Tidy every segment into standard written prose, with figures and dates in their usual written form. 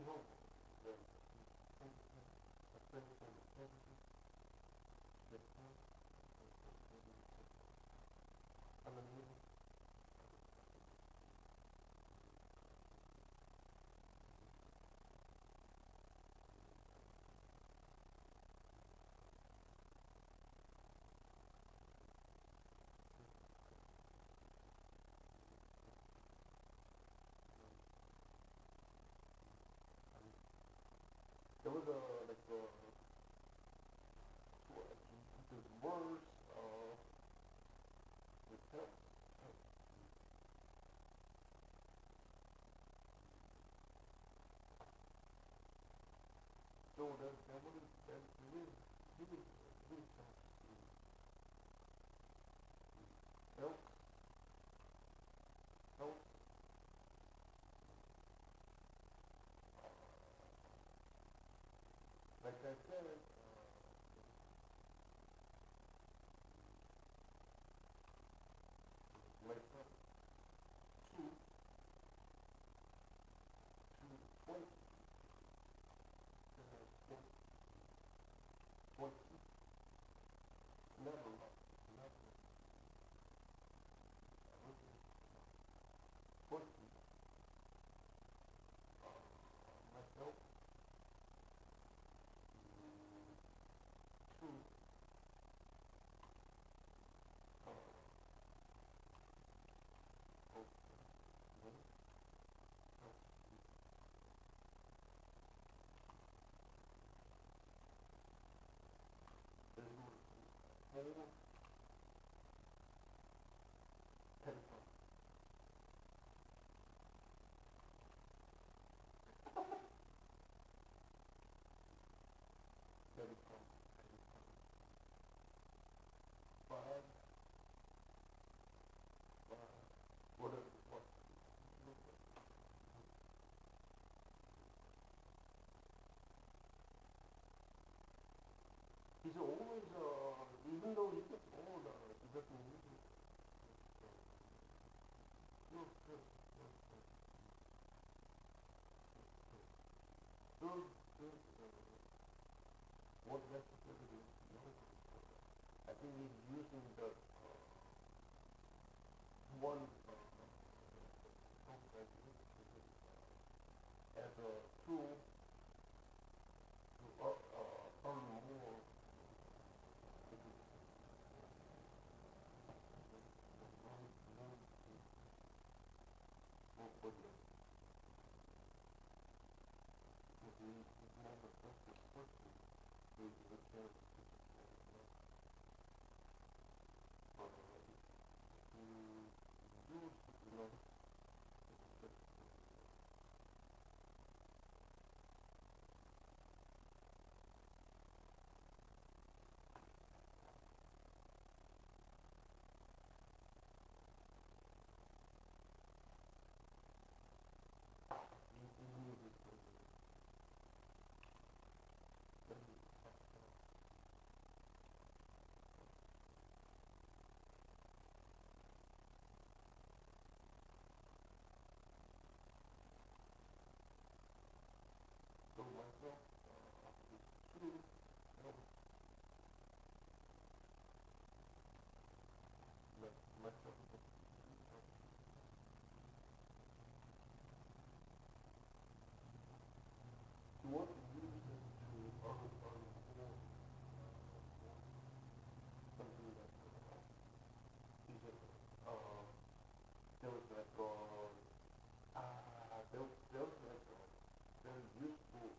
There was a there's words with help. So that would that really help help like I said like two twenty 20 never never 20 myself two four ten seven five whatever what he's always even though he gets older he doesn't really good good good good what necessarily I think he's using the one as a tool to earn more for the more effective person with the chance to use so myself two myself to want to use it to earn more something that is there was like there was like a very useful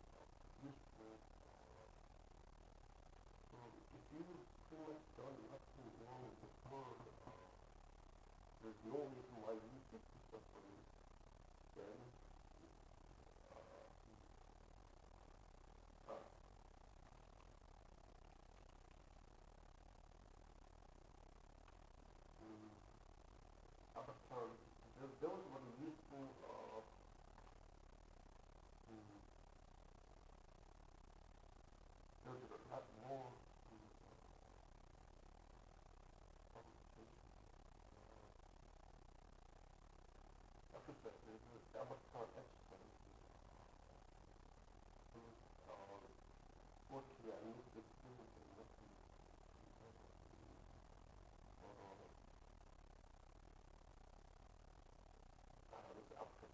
if you pretty much done nothing wrong with the word there's no reason why you should do something then uh, other terms those were useful there's a lot more I could say there's avatar exercise unfortunately, I missed the experience in Western this Africa.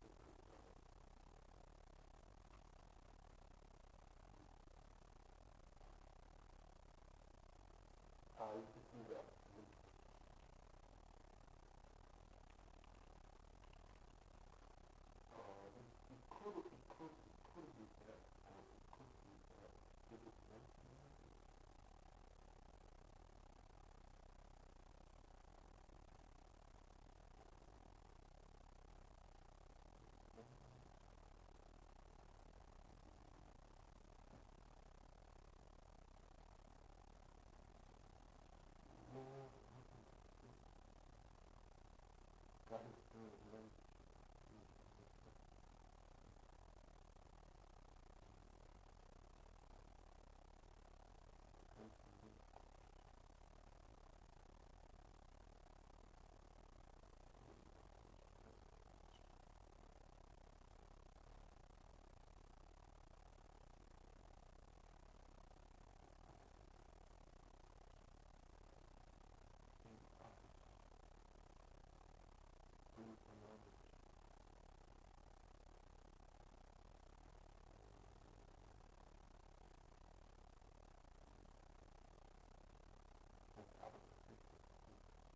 You can see that. It could be that, or it could be that. Did it mention that? No, that is the link.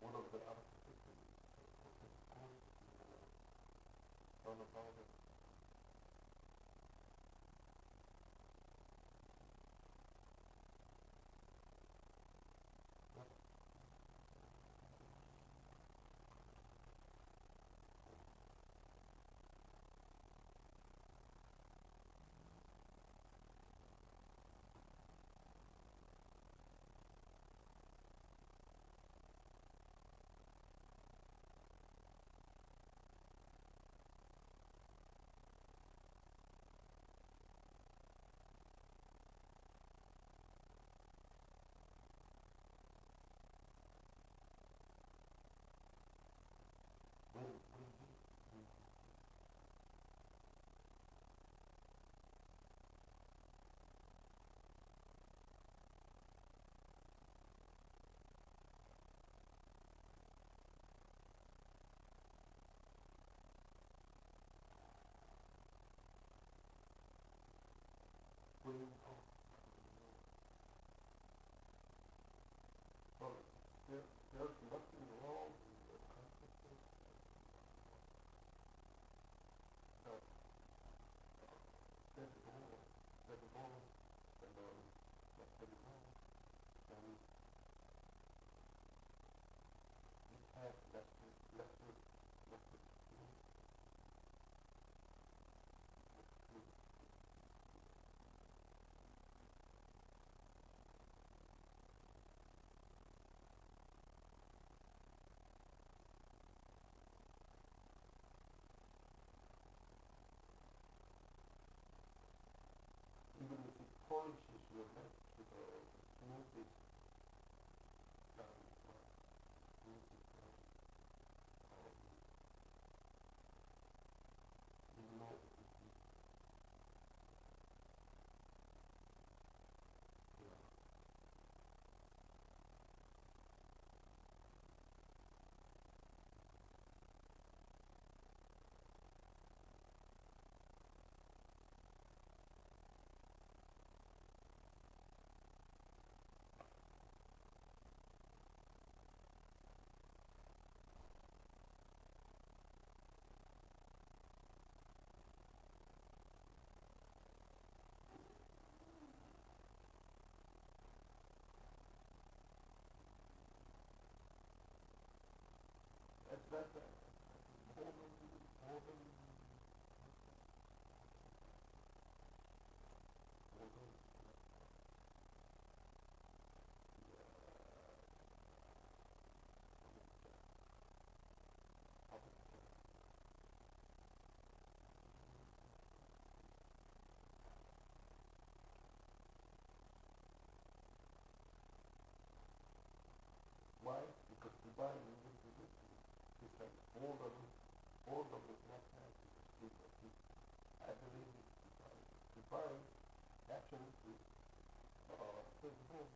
One of the other on about it. Well, there's nothing wrong in the consciousness that there's wrong, and that's the wrong, and you have lesser, even if it polishes your head to the smoothest smoothest you know, yeah. That's more than why? Because Dubai needed to do it. It's like all of the mathematics is I believe it's Dubai. Dubai actually City Hall.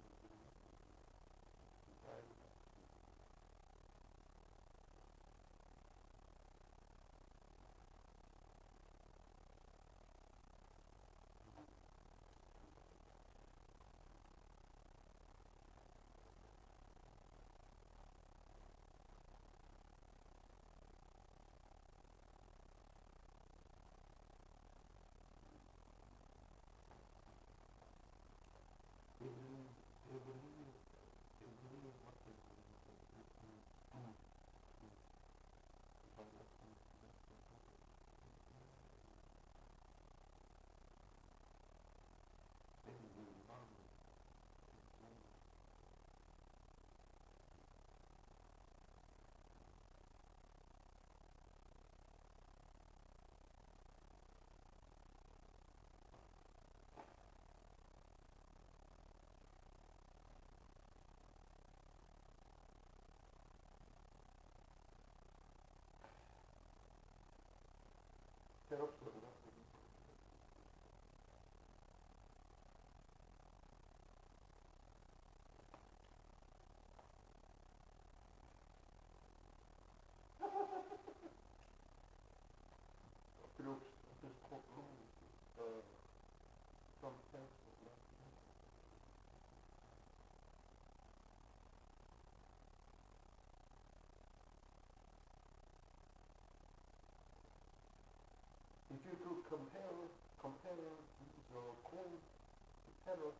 If you could compare these coin to terror,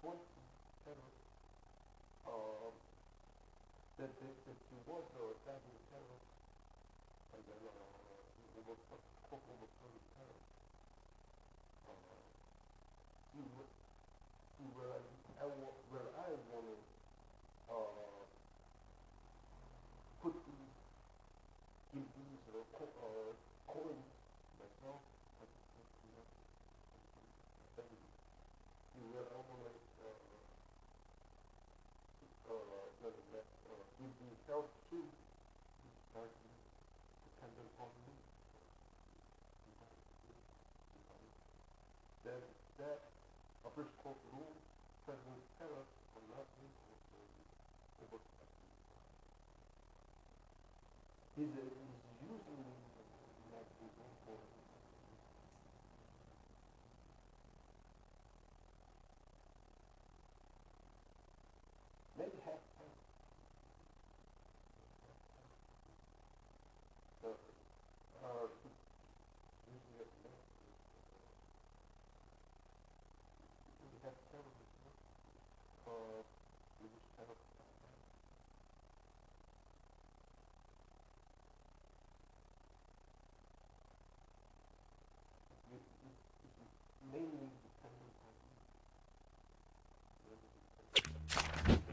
point to terror, that you was attacking terror, and then overcoming terror. See where I want to put these, give these coins myself. See where I want to give these help to these parties dependent on me. That a British court rule, President Terror will not be over. He's using that for maybe half time. Usually at the next, we have terrorism, we just have a mainly dependent on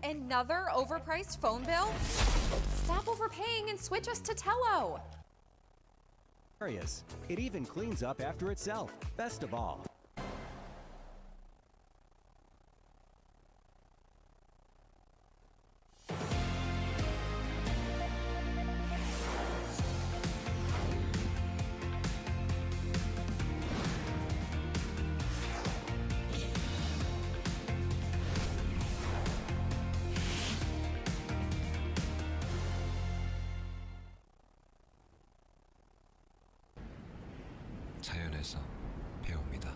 Another overpriced phone bill? Stop overpaying and switch us to Tello. It even cleans up after itself. Best of all. 자연에서 배웁니다.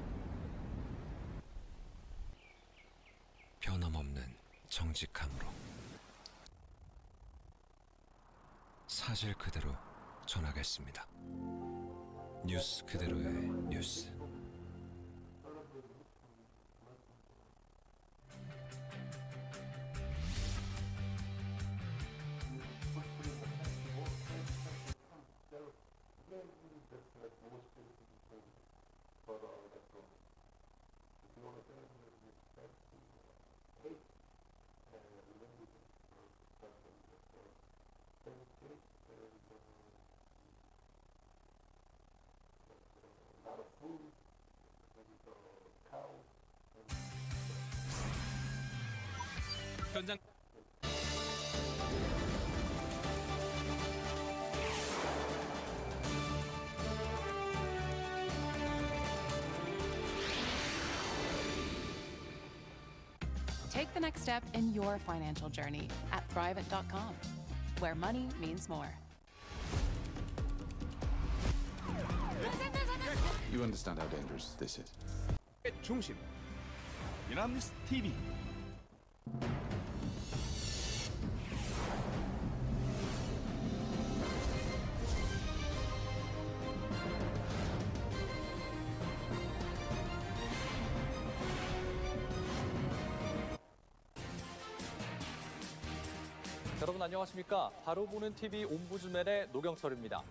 변함없는 정직함으로 사실 그대로 전하겠습니다. 뉴스 그대로의 뉴스. 현장 Take the next step in your financial journey at Thrivent.com, where money means more. You understand how dangerous this is. 중심 연합뉴스 TV. 여러분 안녕하십니까? 바로 보는 TV 옴부즈맨의 노경철입니다.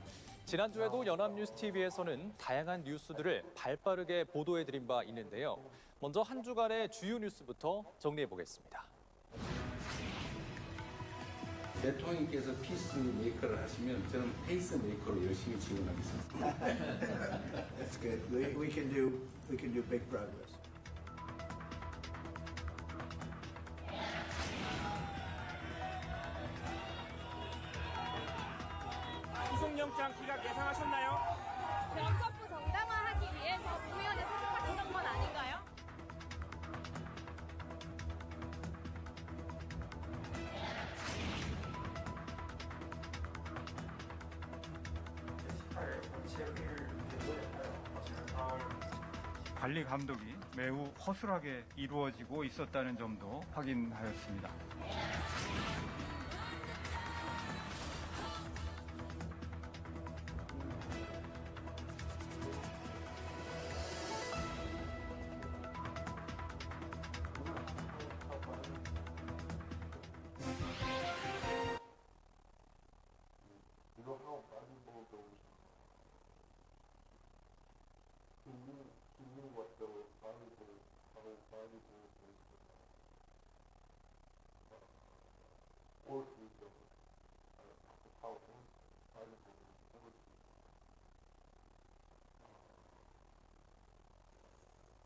지난주에도 연합뉴스TV에서는 다양한 뉴스들을 발빠르게 보도해드린 바 있는데요. 먼저 한 주간의 주요 뉴스부터 정리해보겠습니다. 대통령께서 피스 메이커를 하시면 저는 페이스 메이커로 열심히 지원하겠습니다. That's good. We can do big progress. 구속영장 기각 예상하셨나요? 변석부 정당화하기 위해서 국무위원회 소집하셨던 건 아닌가요? 관리 감독이 매우 허술하게 이루어지고 있었다는 점도 확인하였습니다. You know how valuable those he knew what those valuable those forces of how valuable those forces.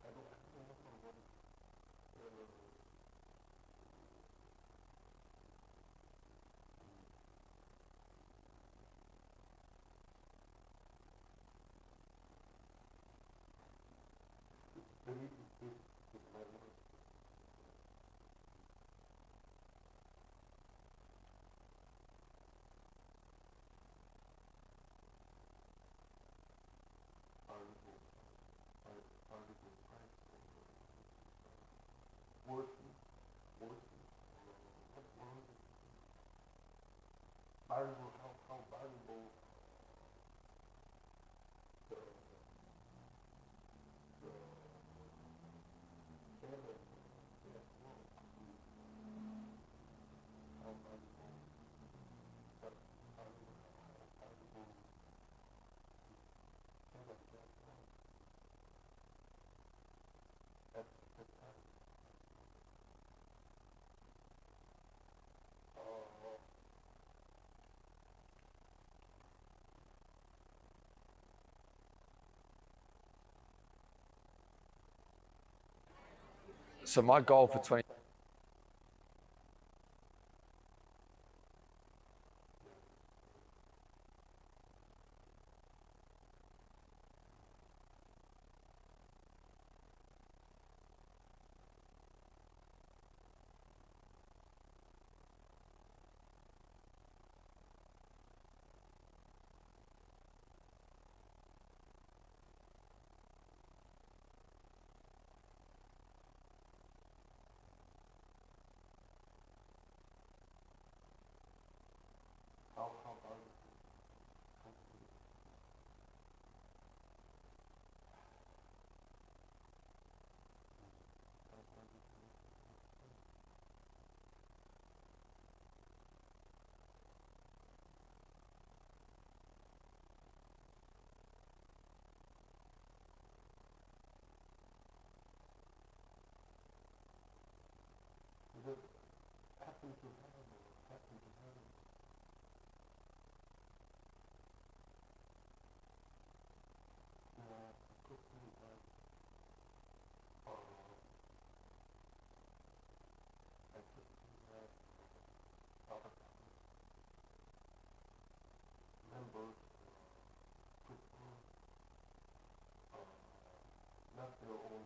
I don't know what valuable, how valuable the Canada is. How valuable that valuable Canada is. That's the time. So my goal for 20. Not their own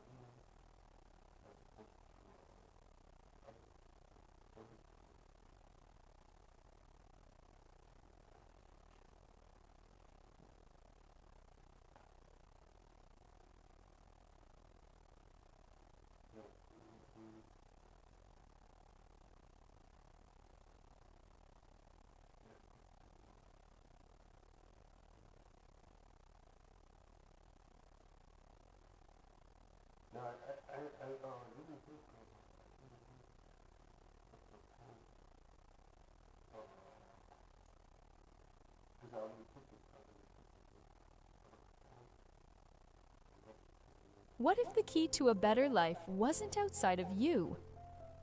What if the key to a better life wasn't outside of you,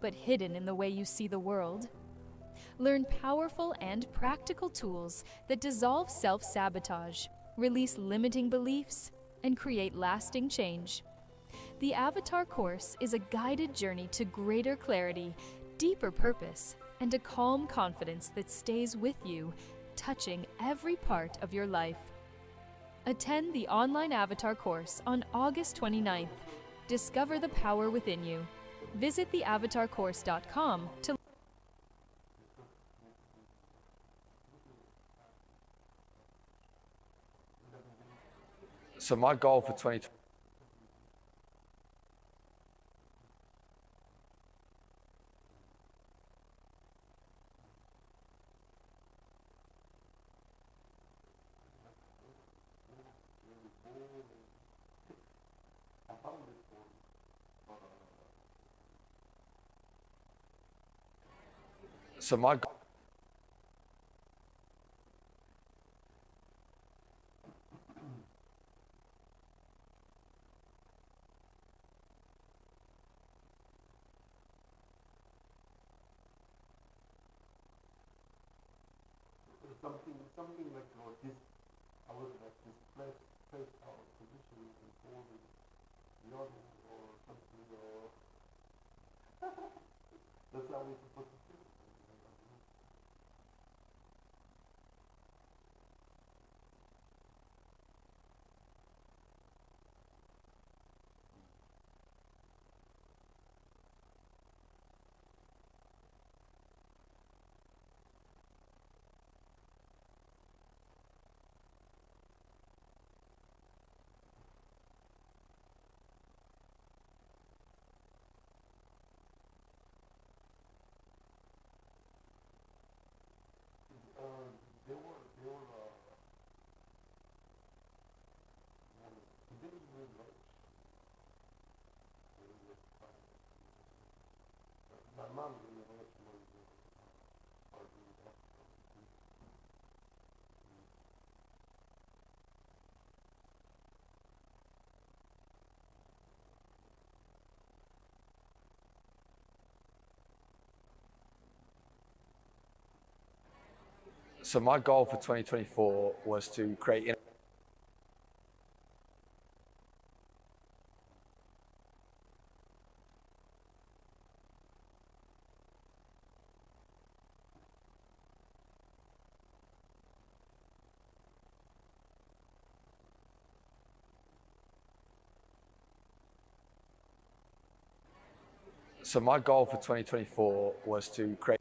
but hidden in the way you see the world? Learn powerful and practical tools that dissolve self-sabotage, release limiting beliefs, and create lasting change. The Avatar course is a guided journey to greater clarity, deeper purpose, and a calm confidence that stays with you, touching every part of your life. Attend the online Avatar course on August 29th. Discover the power within you. Visit theavatarcourse.com to So my goal for 2020. So my goal. Something like this, I was like this place our position before the young or something, or that's how we're supposed to feel. My mom really works more than So my goal for 2024 was to create. So my goal for 2024 was to create.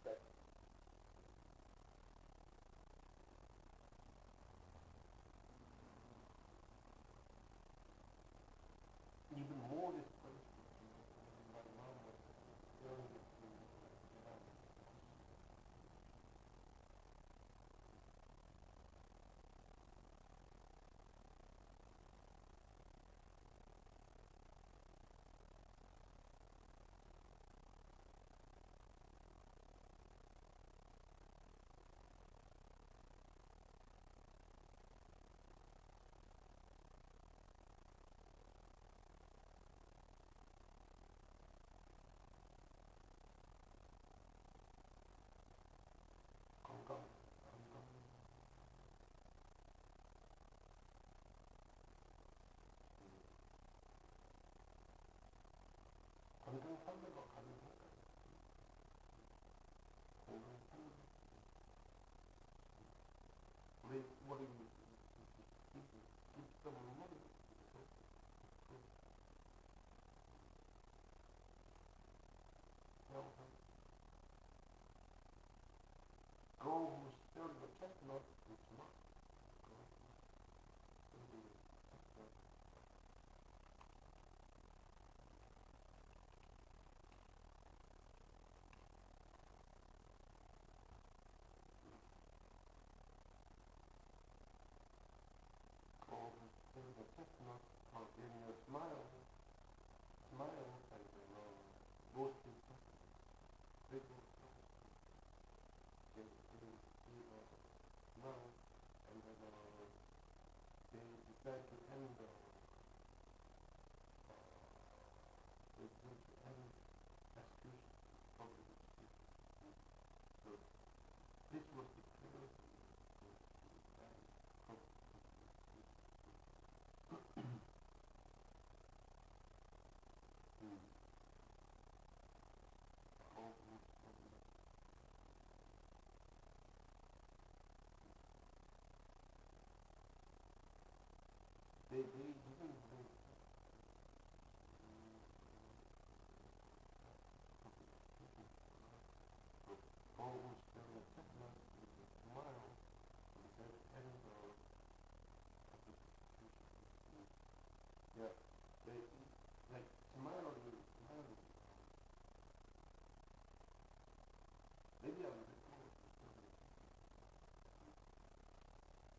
decide to end the execution, public execution. So this was the clearest they didn't almost tomorrow yeah, they like tomorrow maybe I'm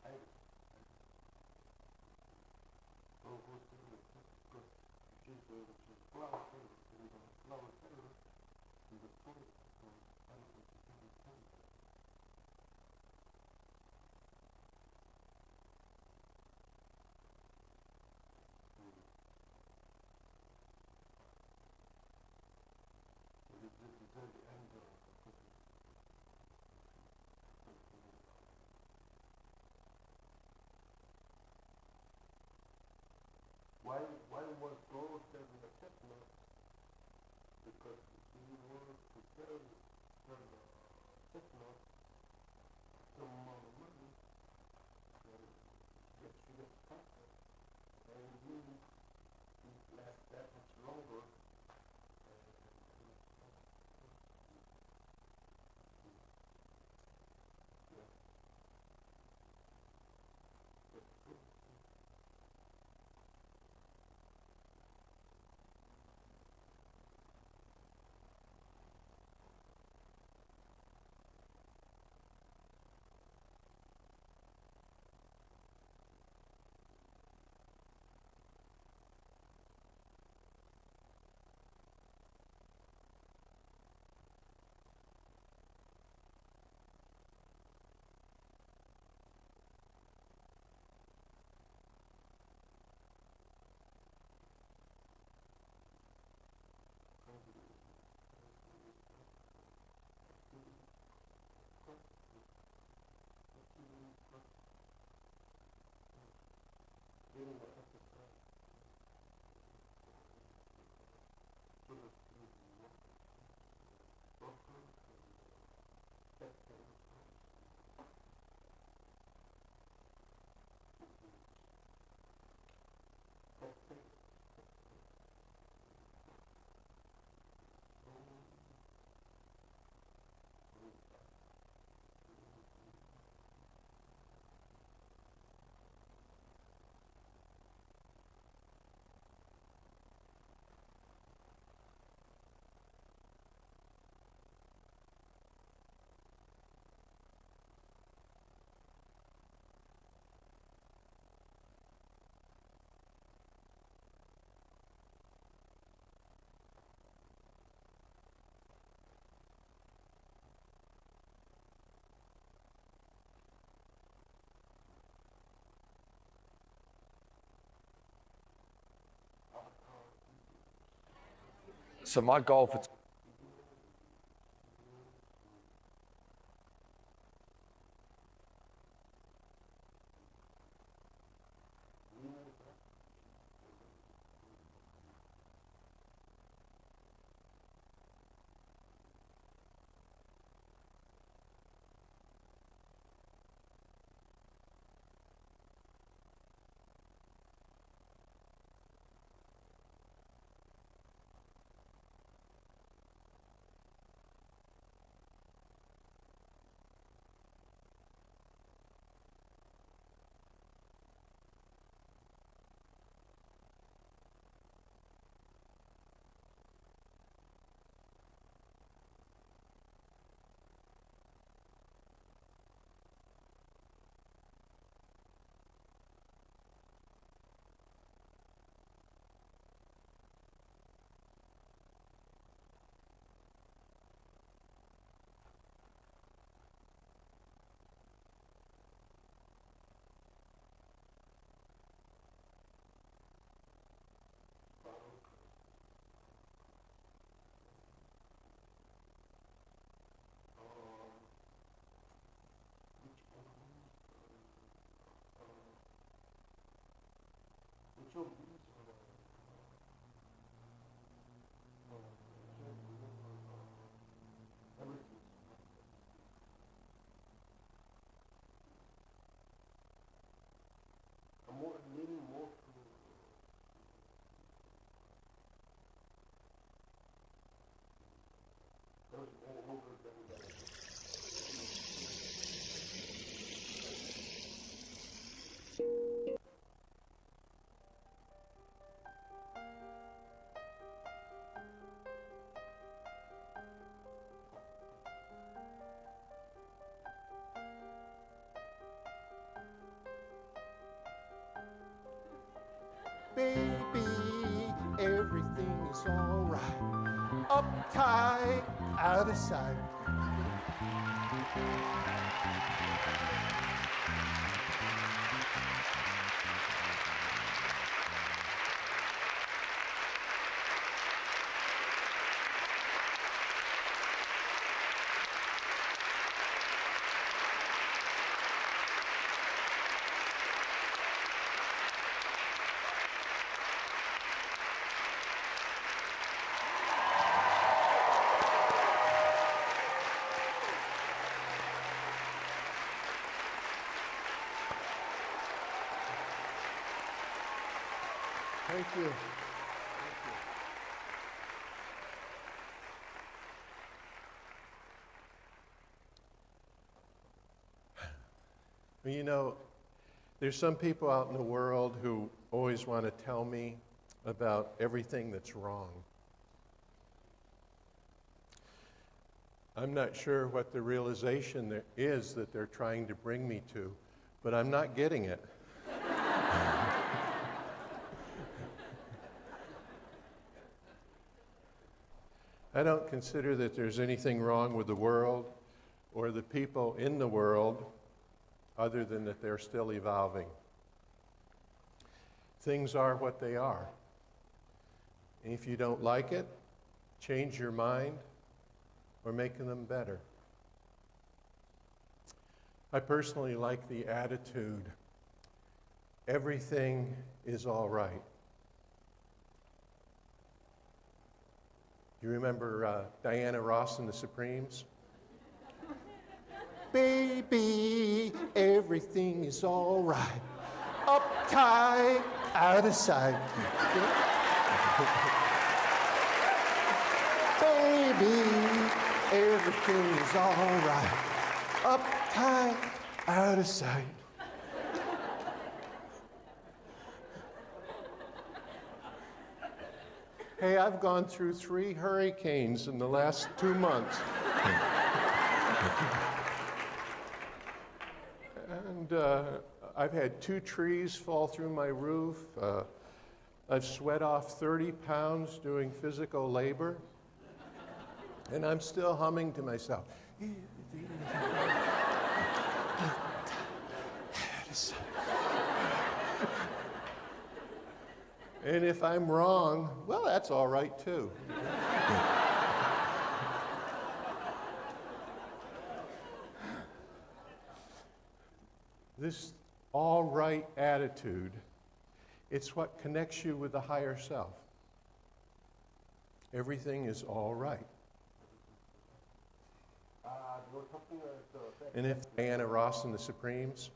I who's doing it because she's flower terrorist and the flower terrorist in the forest I don't know why was gold serving a chestnut? Because he wanted to sell the chestnut some more money and get sugar faster and really last that much longer. So my goal for uptight, out of sight. Thank you. Well, you know, there's some people out in the world who always want to tell me about everything that's wrong. I'm not sure what the realization there is that they're trying to bring me to, but I'm not getting it. I don't consider that there's anything wrong with the world or the people in the world other than that they're still evolving. Things are what they are. And if you don't like it, change your mind or make them better. I personally like the attitude, everything is all right. You remember Diana Ross and the Supremes? Baby, everything is all right. Uptight, out of sight. Baby, everything is all right. Uptight, out of sight. Hey, I've gone through 3 hurricanes in the last 2 months. And I've had 2 trees fall through my roof. I've sweat off 30 pounds doing physical labor. And I'm still humming to myself. And if I'm wrong, well, that's all right too. This all right attitude, it's what connects you with the higher self. Everything is all right. And if Diana Ross and the Supremes,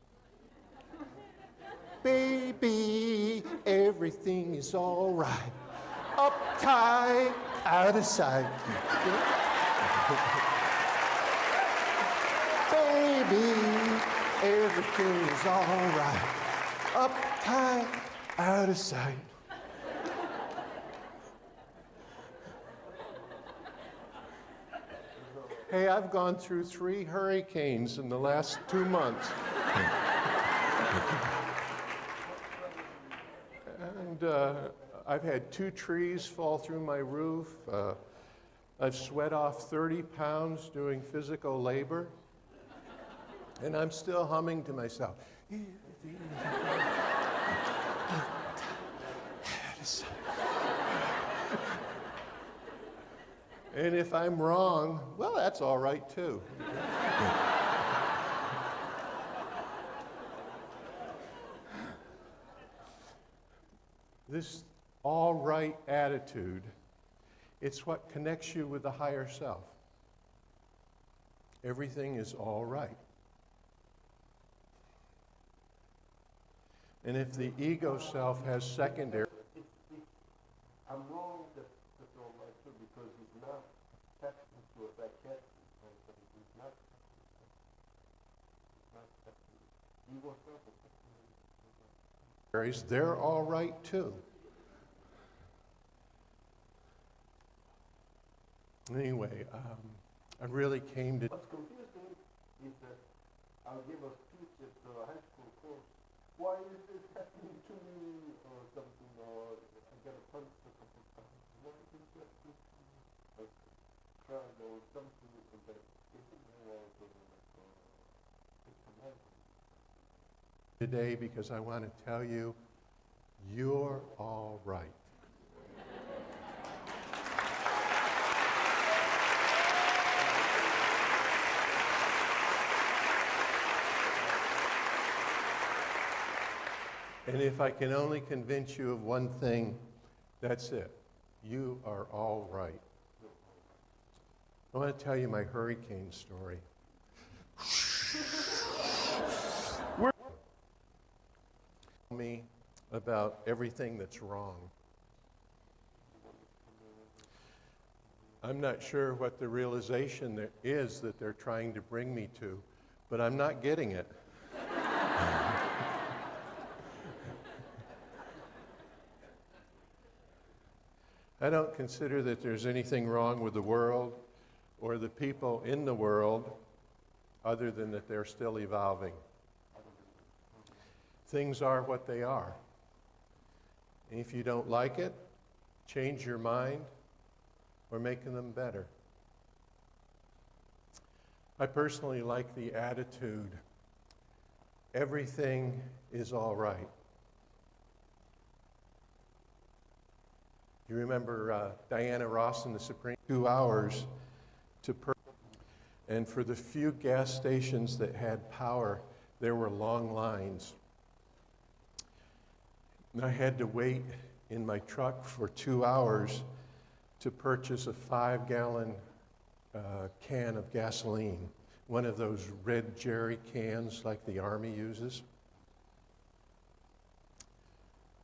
baby, everything is all right. Uptight, out of sight. Baby, everything is all right. Uptight, out of sight. Hey, I've gone through 3 hurricanes in the last 2 months. And I've had 2 trees fall through my roof. I've sweat off 30 pounds doing physical labor. And I'm still humming to myself. And if I'm wrong, well, that's all right too. This all right attitude, it's what connects you with the higher self. Everything is all right. And if the ego self has secondary, I'm wrong that it's all right too, because he's not tapped into a baguette. He's not tapped into ego self. They're all right too. Anyway, I really came to. What's confusing is that I'll give a speech at the high school course. Why is this happening to me, or something, or I get a punch a couple of times. Why is this happening to me? Today because I want to tell you, you're all right. And if I can only convince you of one thing, that's it. You are all right. I want to tell you my hurricane story. Me about everything that's wrong. I'm not sure what the realization there is that they're trying to bring me to, but I'm not getting it. I don't consider that there's anything wrong with the world or the people in the world other than that they're still evolving. Things are what they are. And if you don't like it, change your mind or make them better. I personally like the attitude, everything is all right. You remember Diana Ross in the Supreme 2 hours to and for the few gas stations that had power, there were long lines. And I had to wait in my truck for 2 hours to purchase a 5-gallon can of gasoline, one of those red jerry cans like the Army uses.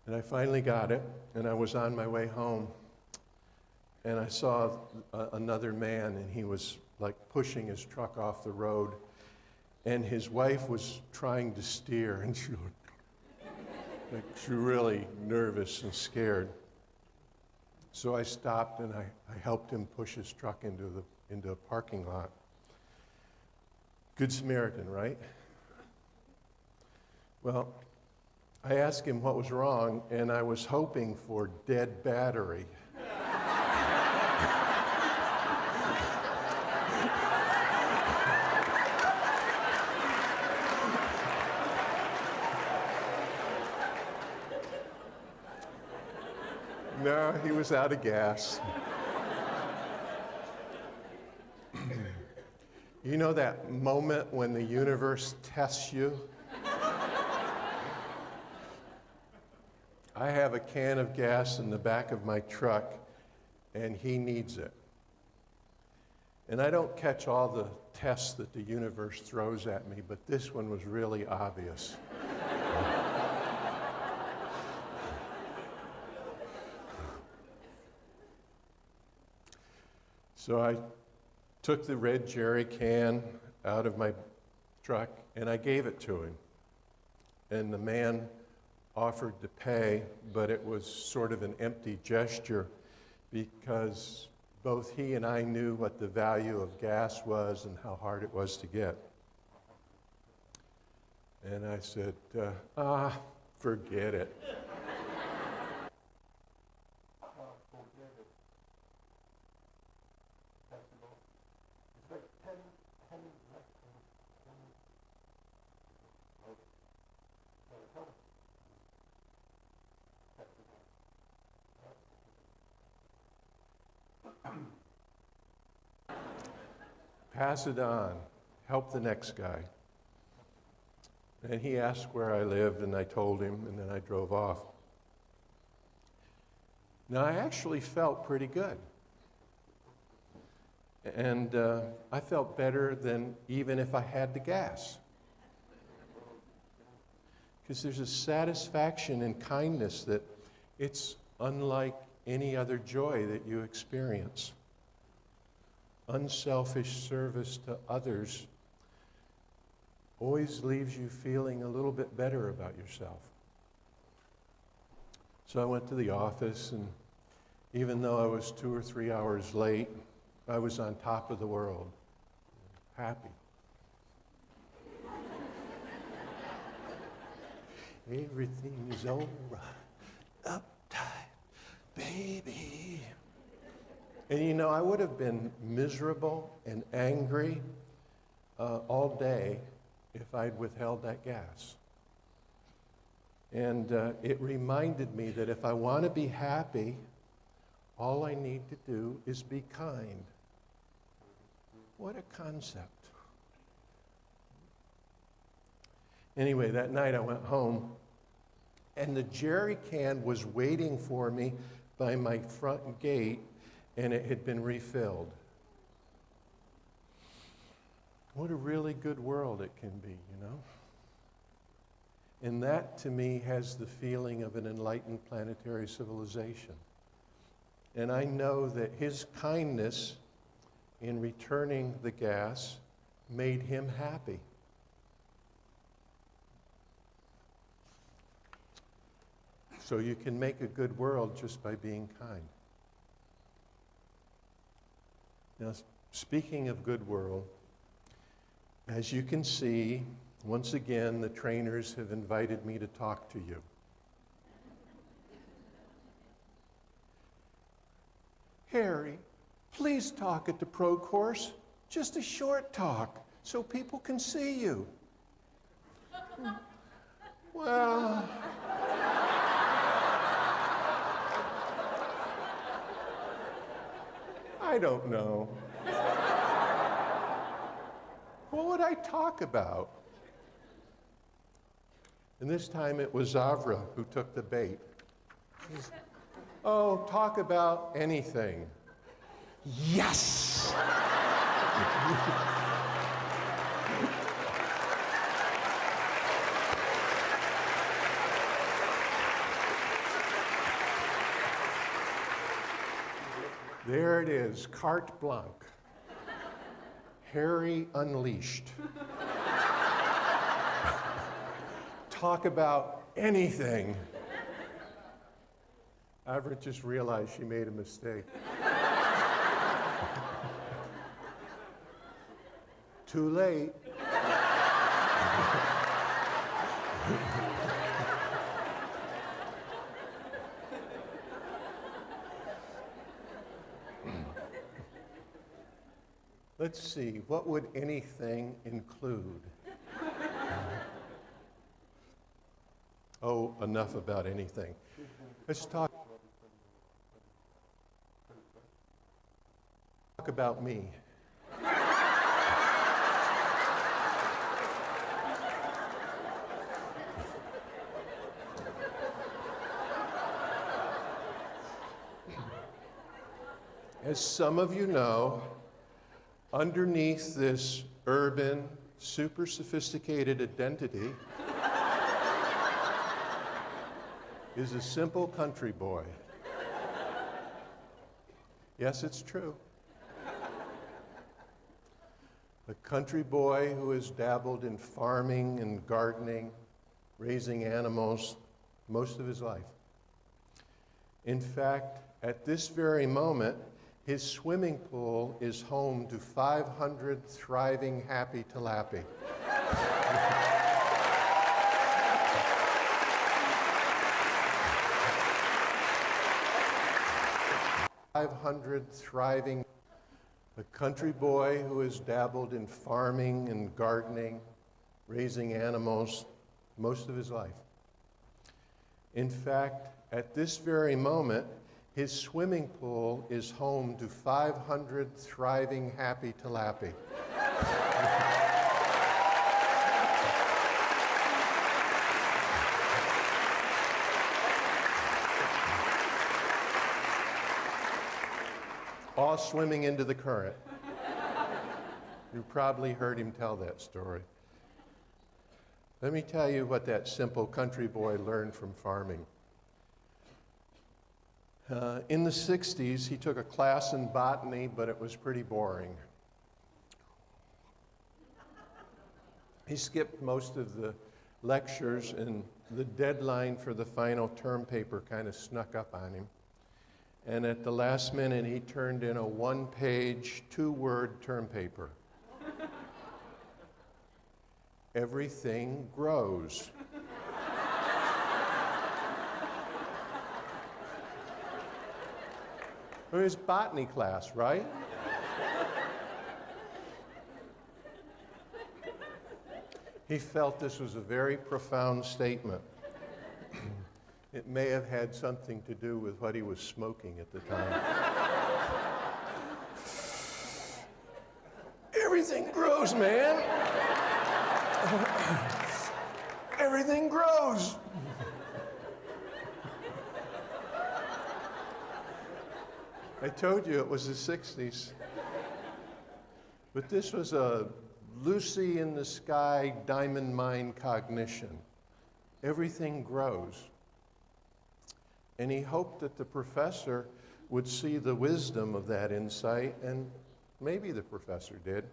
And I finally got it, and I was on my way home, and I saw another man, and he was like pushing his truck off the road, and his wife was trying to steer, and she looked like she was really nervous and scared. So I stopped and I helped him push his truck into a parking lot. Good Samaritan, right? Well, I asked him what was wrong, and I was hoping for dead battery. No, he was out of gas. You know that moment when the universe tests you? I have a can of gas in the back of my truck, and he needs it. And I don't catch all the tests that the universe throws at me, but this one was really obvious. So I took the red jerry can out of my truck and I gave it to him. And the man offered to pay, but it was sort of an empty gesture because both he and I knew what the value of gas was and how hard it was to get. And I said, forget it. Pass it on. Help the next guy. And he asked where I lived, and I told him, and then I drove off. Now, I actually felt pretty good. And I felt better than even if I had the gas. Because there's a satisfaction and kindness that it's unlike any other joy that you experience. Unselfish service to others always leaves you feeling a little bit better about yourself. So I went to the office, and even though I was 2 or 3 hours late, I was on top of the world, happy. Everything is all right, uptight, baby. And you know, I would have been miserable and angry all day if I'd withheld that gas. And it reminded me that if I want to be happy, all I need to do is be kind. What a concept. Anyway, that night I went home, and the jerry can was waiting for me by my front gate, and it had been refilled. What a really good world it can be, you know? And that, to me, has the feeling of an enlightened planetary civilization. And I know that his kindness in returning the gas made him happy. So you can make a good world just by being kind. Now, speaking of good world, as you can see, once again, the trainers have invited me to talk to you. Harry, please talk at the pro course. Just a short talk, so people can see you. Well, I don't know. What would I talk about? And this time it was Zavra who took the bait. Oh, talk about anything. Yes! There it is, carte blanche. Harry unleashed. Talk about anything. Avra just realized she made a mistake. Too late. Let's see, what would anything include? Oh, enough about anything. Let's talk about me. As some of you know, underneath this urban, super sophisticated identity is a simple country boy. Yes, it's true. A country boy who has dabbled in farming and gardening, raising animals most of his life. In fact, at this very moment, his swimming pool is home to 500 thriving happy tilapia. 500 thriving. A country boy who has dabbled in farming and gardening, raising animals most of his life. In fact, at this very moment, his swimming pool is home to 500 thriving happy tilapia. All swimming into the current. You probably heard him tell that story. Let me tell you what that simple country boy learned from farming. In the 60s, he took a class in botany, but it was pretty boring. He skipped most of the lectures, and the deadline for the final term paper kind of snuck up on him. And at the last minute, he turned in a one-page, two-word term paper. Everything grows. Or his botany class, right? He felt this was a very profound statement. It may have had something to do with what he was smoking at the time. Everything grows, man. Everything grows. I told you it was the 60s. But this was a Lucy in the sky diamond mine cognition. Everything grows. And he hoped that the professor would see the wisdom of that insight, and maybe the professor did.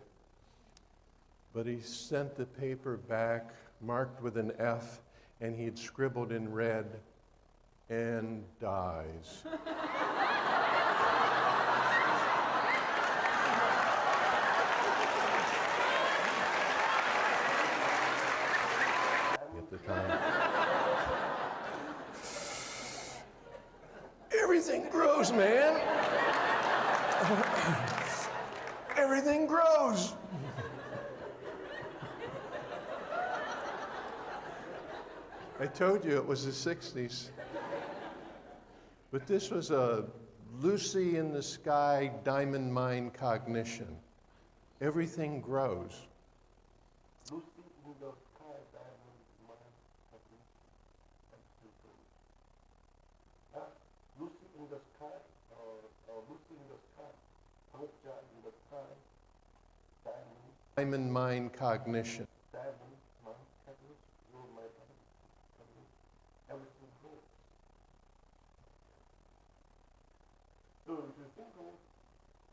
But he sent the paper back marked with an F, and he had scribbled in red, "and dies." At the time. Everything grows, man. Everything grows. I told you it was the 60s. But this was a Lucy in the sky diamond mine cognition. Everything grows. Lucy in the sky diamond mine cognition. Lucy in the sky, Lucy in the sky, Hangja in the sky, Diamond mine cognition. diamond mine cognition, your mind cognition, everything grows. So if you think of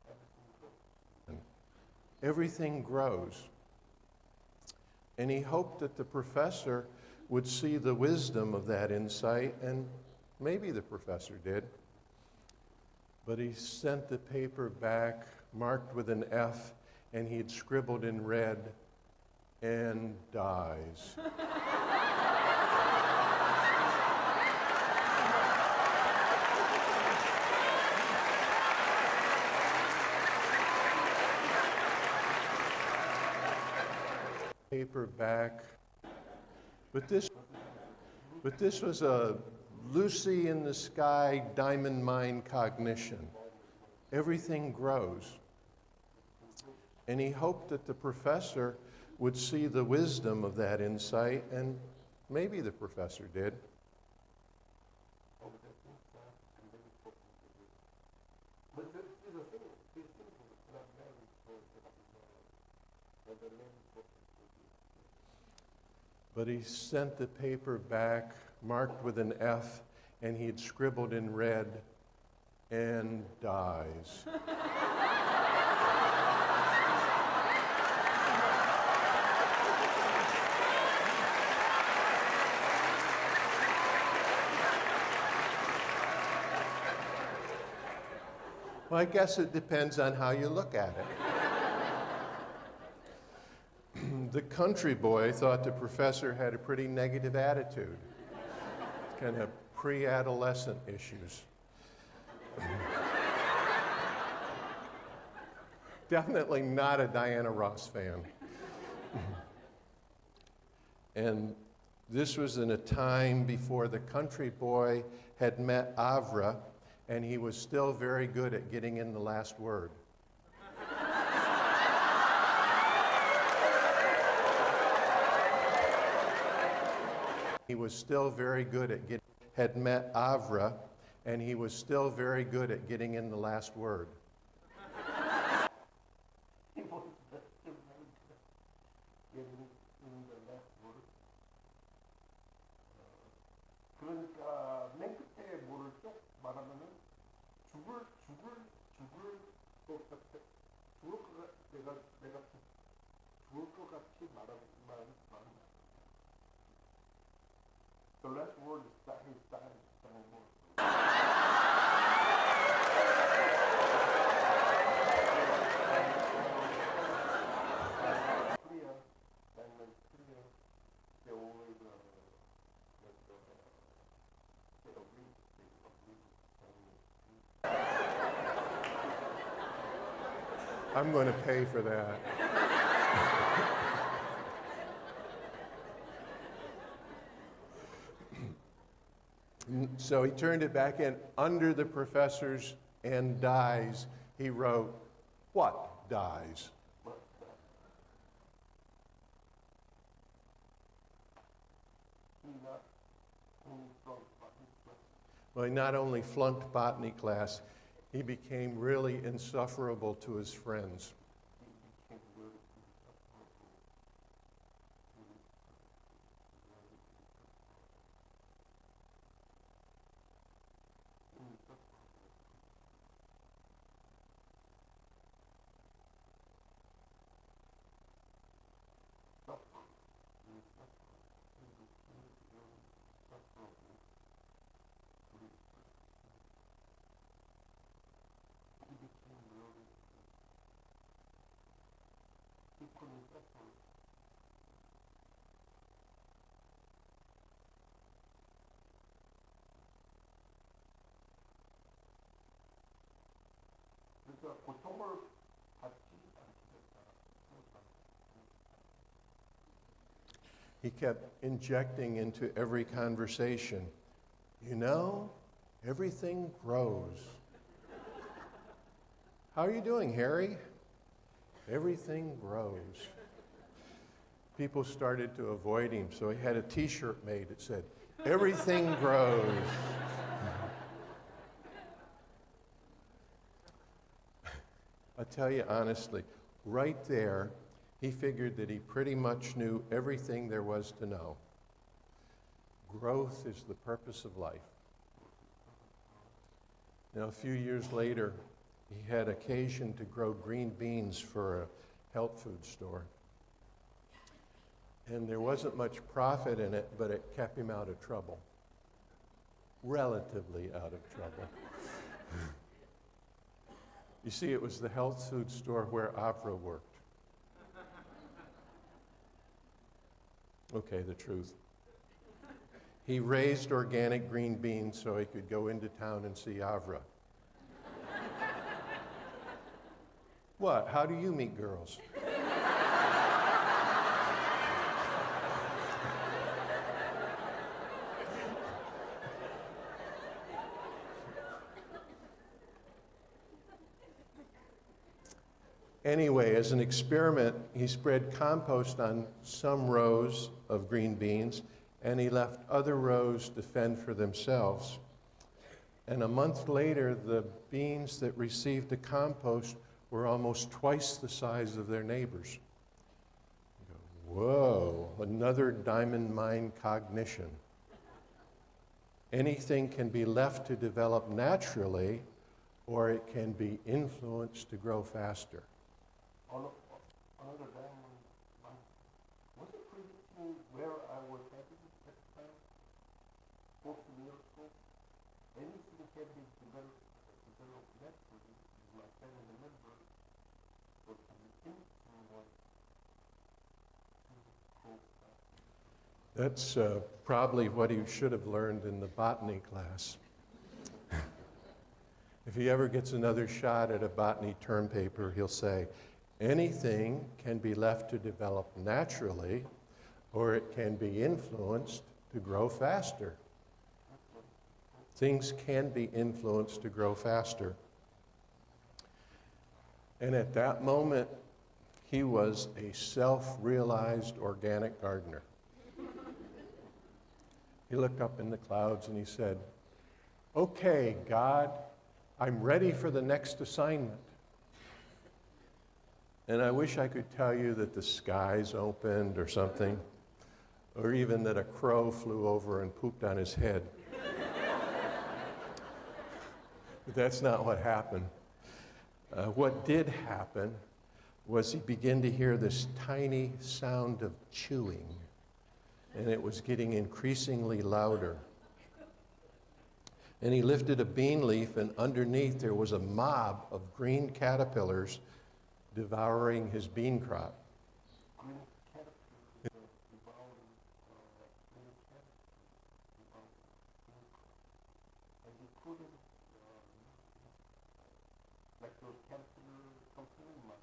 everything Everything grows. grows. And he hoped that the professor would see the wisdom of that insight, and maybe the professor did. But he sent the paper back marked with an F, and he had scribbled in red, "and dies." Paper back. But this was a Lucy in the sky diamond mine cognition. Everything grows. And he hoped that the professor would see the wisdom of that insight, and maybe the professor did. But he sent the paper back marked with an F, and he had scribbled in red, "and dies." Well, I guess it depends on how you look at it. The country boy thought the professor had a pretty negative attitude, kind of pre-adolescent issues. Definitely not a Diana Ross fan. And this was in a time before the country boy had met Avra, and he was still very good at getting in the last word. He was still very good at had met Avra, and he was still very good at getting in the last word. 그러니까 맨 끝에 뭐를 쭉 말하면은 죽을 것 같아. 내가 죽을 것 같이 말하는. The last word is his dying word. Clear, diamond clear, they always they agree. I'm going to pay for that. So he turned it back in. Under the professors and dies, he wrote, "What dies?" Well, he not only flunked botany class, he became really insufferable to his friends. He kept injecting into every conversation, you know, everything grows. How are you doing, Harry? Everything grows. People started to avoid him, so he had a t-shirt made that said, everything grows. I tell you honestly, right there, he figured that he pretty much knew everything there was to know. Growth is the purpose of life. Now, a few years later, he had occasion to grow green beans for a health food store. And there wasn't much profit in it, but it kept him out of trouble. Relatively out of trouble. You see, it was the health food store where Avra worked. Okay, the truth. He raised organic green beans so he could go into town and see Avra. What? How do you meet girls? Anyway, as an experiment, he spread compost on some rows of green beans, and he left other rows to fend for themselves. And a month later, the beans that received the compost were almost twice the size of their neighbors. You go, whoa, another diamond mine cognition. Anything can be left to develop naturally, or it can be influenced to grow faster. Another diamond mine. Was it predicting where I was headed at the time? 40 years ago? Anything can be developed naturally, my family member, but the influence to grow faster. That's probably what he should have learned in the botany class. If he ever gets another shot at a botany term paper, he'll say, anything can be left to develop naturally, or it can be influenced to grow faster. Things can be influenced to grow faster. And at that moment, he was a self-realized organic gardener. He looked up in the clouds and he said, okay, God, I'm ready for the next assignment. And I wish I could tell you that the skies opened or something, or even that a crow flew over and pooped on his head. But that's not what happened. What did happen was he began to hear this tiny sound of chewing, and it was getting increasingly louder. And he lifted a bean leaf, and underneath there was a mob of green caterpillars devouring his bean crop. Like those caterpillar company market.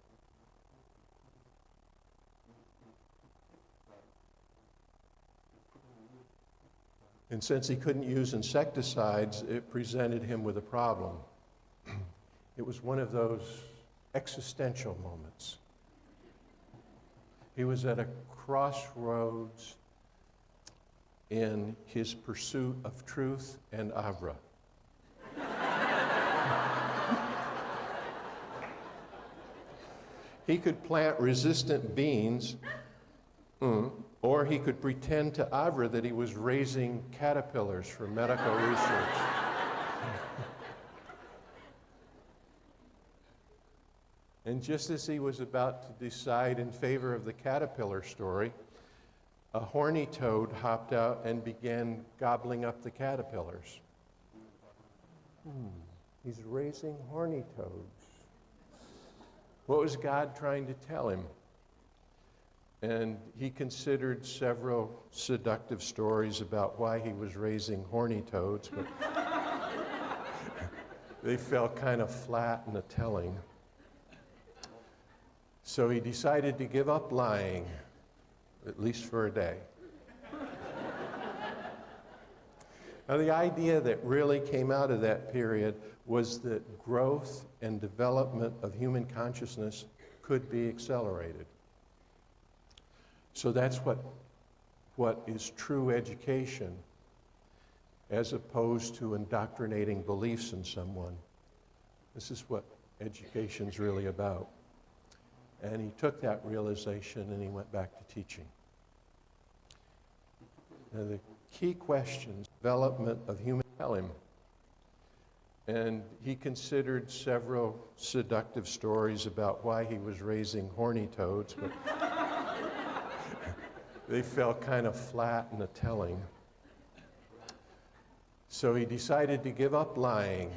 And since he couldn't use insecticides, it presented him with a problem. It was one of those existential moments. He was at a crossroads in his pursuit of truth and Avra. He could plant resistant beans, or he could pretend to Avra that he was raising caterpillars for medical research. And just as he was about to decide in favor of the caterpillar story, a horny toad hopped out and began gobbling up the caterpillars. He's raising horny toads. What was God trying to tell him? And he considered several seductive stories about why he was raising horny toads, but they fell kind of flat in the telling. So he decided to give up lying, at least for a day. Now, the idea that really came out of that period was that growth and development of human consciousness could be accelerated. So that's what is true education, as opposed to indoctrinating beliefs in someone. This is what education's really about. And he took that realization and he went back to teaching. Now, the key questions, development of human, tell him. And he considered several seductive stories about why he was raising horny toads, but they fell kind of flat in the telling. So he decided to give up lying,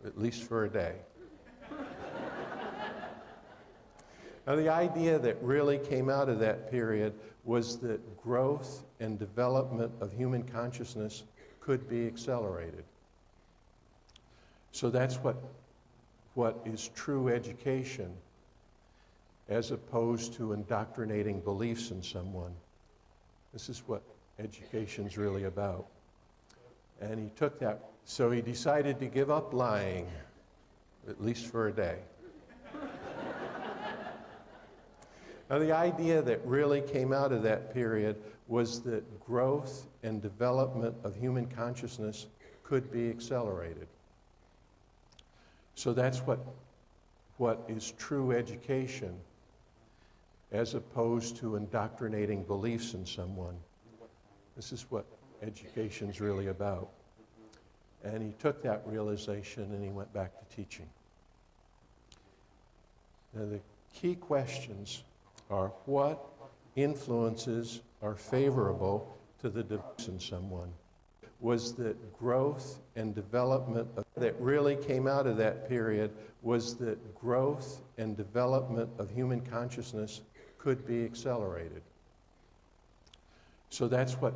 at least for a day. Now, the idea that really came out of that period was that growth and development of human consciousness could be accelerated. So that's what is true education, as opposed to indoctrinating beliefs in someone. This is what education's really about. And he took that, so he decided to give up lying, at least for a day. Now, the idea that really came out of that period was that growth and development of human consciousness could be accelerated. So that's what is true education, as opposed to indoctrinating beliefs in someone. This is what education's really about. And he took that realization and he went back to teaching. Now, the key questions are what influences are favorable to the development in someone. Was that growth and development that really came out of that period was that growth and development of human consciousness could be accelerated. So that's what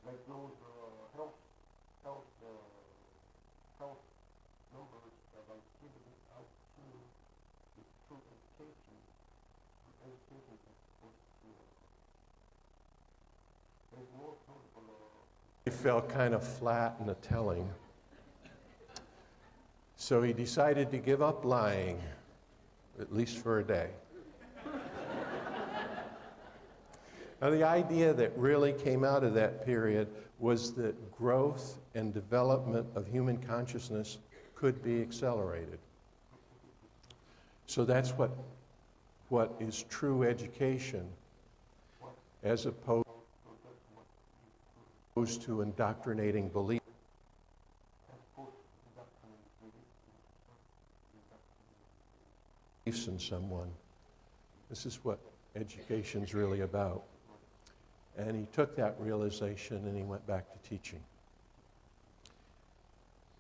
Like those health numbers that are given out to the true education. Education is supposed to there's more possible. It fell kind of flat in the telling. So he decided to give up lying, at least for a day. Now, the idea that really came out of that period was that growth and development of human consciousness could be accelerated. So that's what is true education, as opposed to indoctrinating beliefs in someone. This is what education's really about. And he took that realization and he went back to teaching.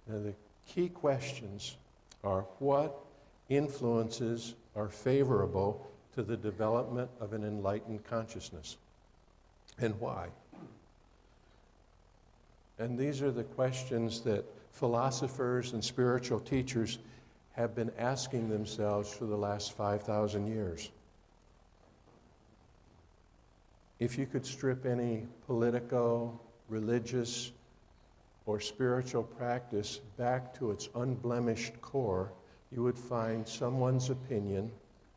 Now, the key questions are what influences are favorable to the development of an enlightened consciousness, and why? And these are the questions that philosophers and spiritual teachers have been asking themselves for the last 5,000 years. If you could strip any political, religious, or spiritual practice back to its unblemished core, you would find someone's opinion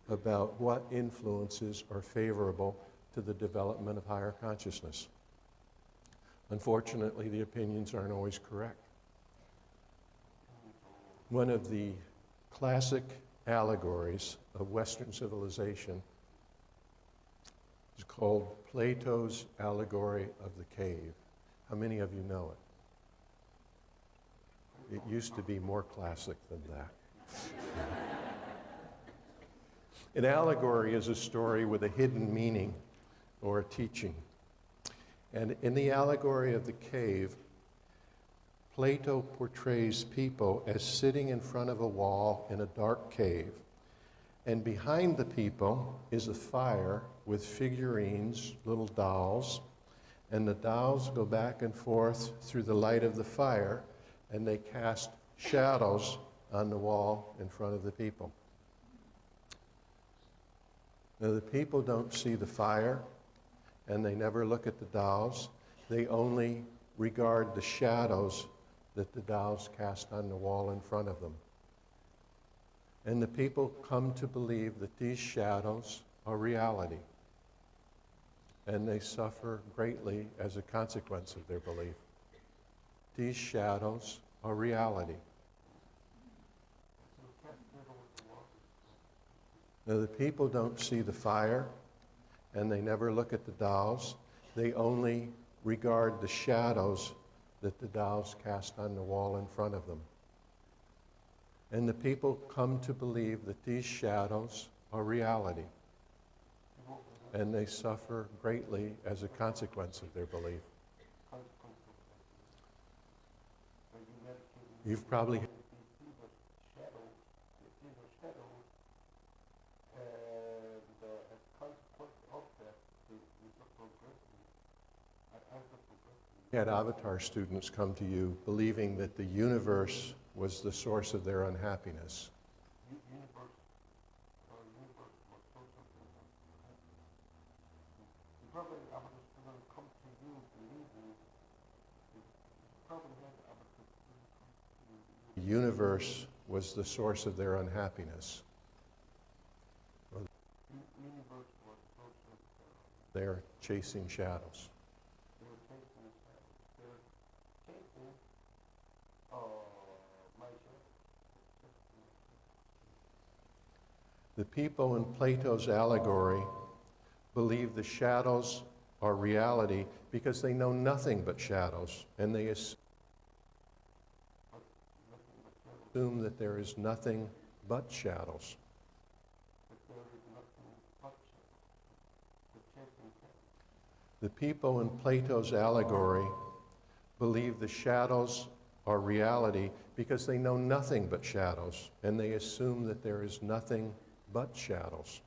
about what influences are favorable to the development of higher consciousness. Unfortunately, the opinions aren't always correct. One of the classic allegories of Western civilization is called Plato's Allegory of the Cave. How many of you know it? It used to be more classic than that. An allegory is a story with a hidden meaning or a teaching. And in the allegory of the cave, Plato portrays people as sitting in front of a wall in a dark cave. And behind the people is a fire with figurines, little dolls, and the dolls go back and forth through the light of the fire, and they cast shadows on the wall in front of the people. Now, the people don't see the fire, and they never look at the dolls. They only regard the shadows that the dolls cast on the wall in front of them. And the people come to believe that these shadows are reality, and they suffer greatly as a consequence of their belief. These shadows are reality. Now, the people don't see the fire, and they never look at the dolls. They only regard the shadows that the dolls cast on the wall in front of them. And the people come to believe that these shadows are reality, and they suffer greatly as a consequence of their belief. You've probably had Avatar students come to you believing that the universe was the source of their unhappiness. The universe was the source of their unhappiness. They're chasing shadows. The people in Plato's allegory believe the shadows are reality because they know nothing but shadows, and they assume that there is nothing but shadows. The people in Plato's allegory believe the shadows are reality because they know nothing but shadows, and they assume that there is nothing but shadows.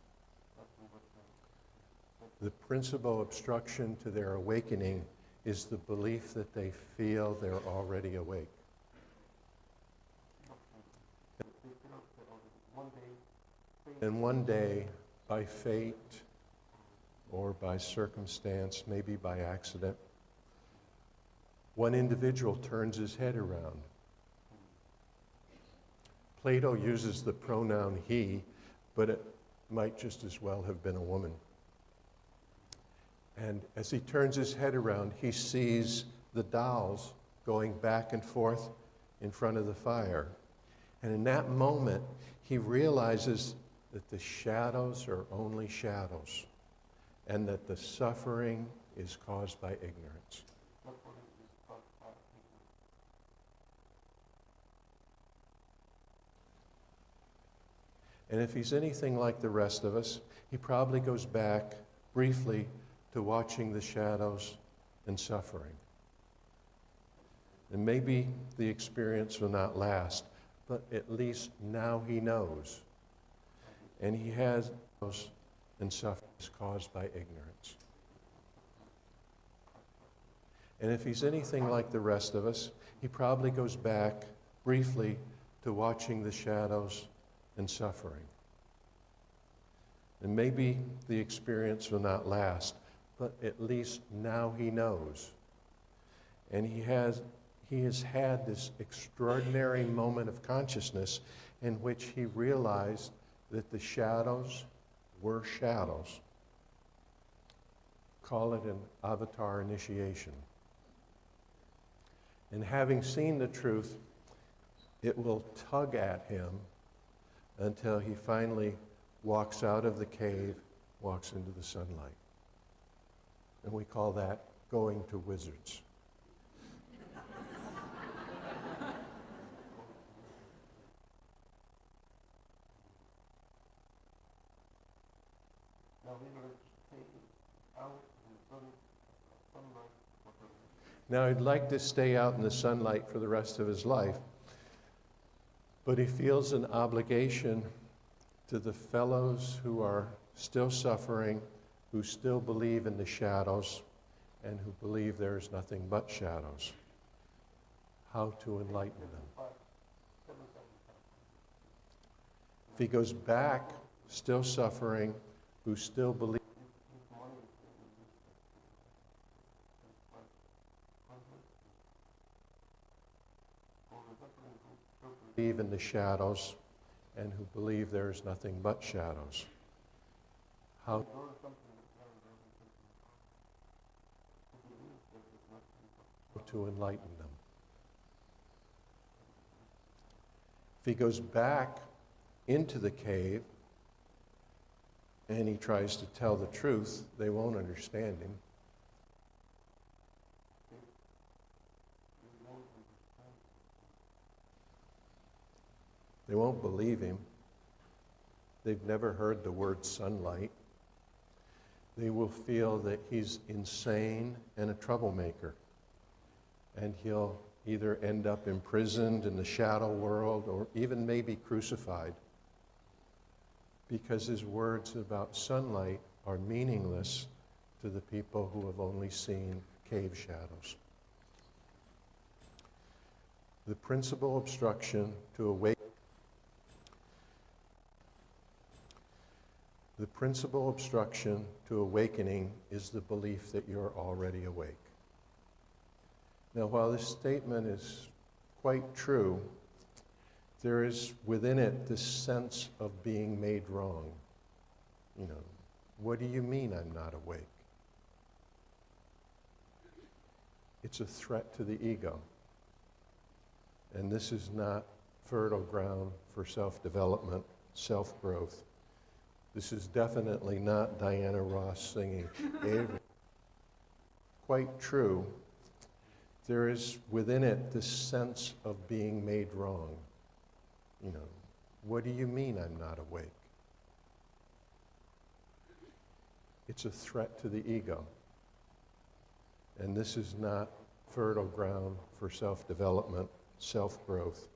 The principal obstruction to their awakening is the belief that they feel they're already awake. And one day, by fate or by circumstance, maybe by accident, one individual turns his head around. Plato uses the pronoun he, but it might just as well have been a woman. And as he turns his head around, he sees the dolls going back and forth in front of the fire. And in that moment, he realizes that the shadows are only shadows, and that the suffering is caused by ignorance. And if he's anything like the rest of us, he probably goes back briefly to watching the shadows and suffering. And maybe the experience will not last, but at least now he knows. And he has those and suffering is caused by ignorance. And if he's anything like the rest of us, he probably goes back briefly to watching the shadows and suffering. And maybe the experience will not last, but at least now he knows. And he has had this extraordinary moment of consciousness in which he realized that the shadows were shadows. Call it an avatar initiation. And having seen the truth, it will tug at him until he finally walks out of the cave, walks into the sunlight. And we call that going to Wizards. Now, he'd like to stay out in the sunlight for the rest of his life, but he feels an obligation to the fellows who are still suffering, who still believe in the shadows, and who believe there is nothing but shadows. How to enlighten them. If he goes back, still suffering, who still believe in the shadows and who believe there is nothing but shadows. How to enlighten them. If he goes back into the cave and he tries to tell the truth, they won't understand him. They won't believe him. They've never heard the word sunlight. They will feel that he's insane and a troublemaker. And he'll either end up imprisoned in the shadow world or even maybe crucified, because his words about sunlight are meaningless to the people who have only seen cave shadows. The principal obstruction to awakening is the belief that you're already awake. Now, while this statement is quite true, there is within it this sense of being made wrong. You know, what do you mean I'm not awake? It's a threat to the ego. And this is not fertile ground for self-development, self-growth. This is definitely not Diana Ross singing. Quite true. There is within it this sense of being made wrong. You know, what do you mean I'm not awake? It's a threat to the ego. And this is not fertile ground for self-development, self-growth.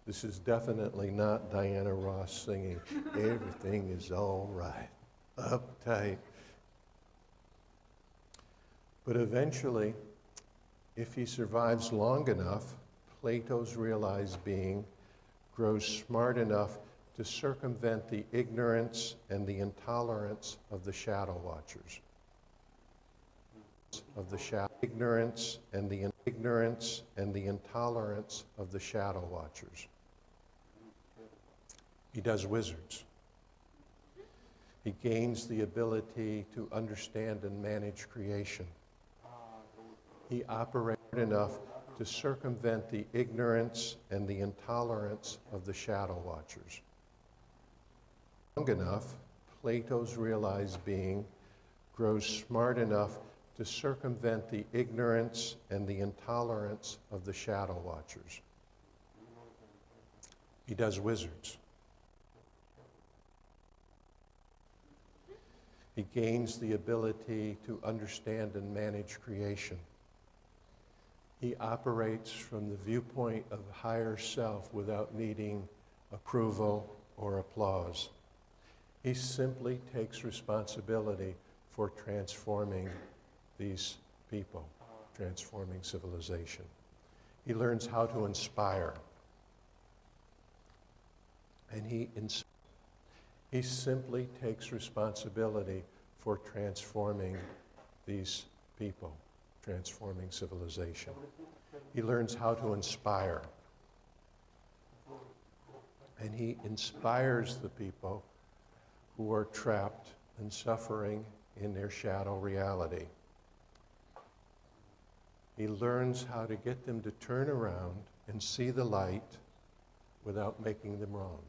This is definitely not Diana Ross singing, everything is all right, uptight. But eventually, if he survives long enough, Plato's realized being grows smart enough to circumvent the ignorance and the intolerance of the shadow watchers. Ignorance and the intolerance of the shadow watchers. He does wizards. He gains the ability to understand and manage creation. He operates enough to circumvent the ignorance and the intolerance of the shadow watchers. Long enough, Plato's realized being grows smart enough to circumvent the ignorance and the intolerance of the shadow watchers. He does wizards. He gains the ability to understand and manage creation. He operates from the viewpoint of higher self without needing approval or applause. He simply takes responsibility for transforming these people, transforming civilization. He learns how to inspire. and he simply takes responsibility for transforming these people, transforming civilization. He learns how to inspire. And he inspires the people who are trapped and suffering in their shadow reality. He learns how to get them to turn around and see the light without making them wrong.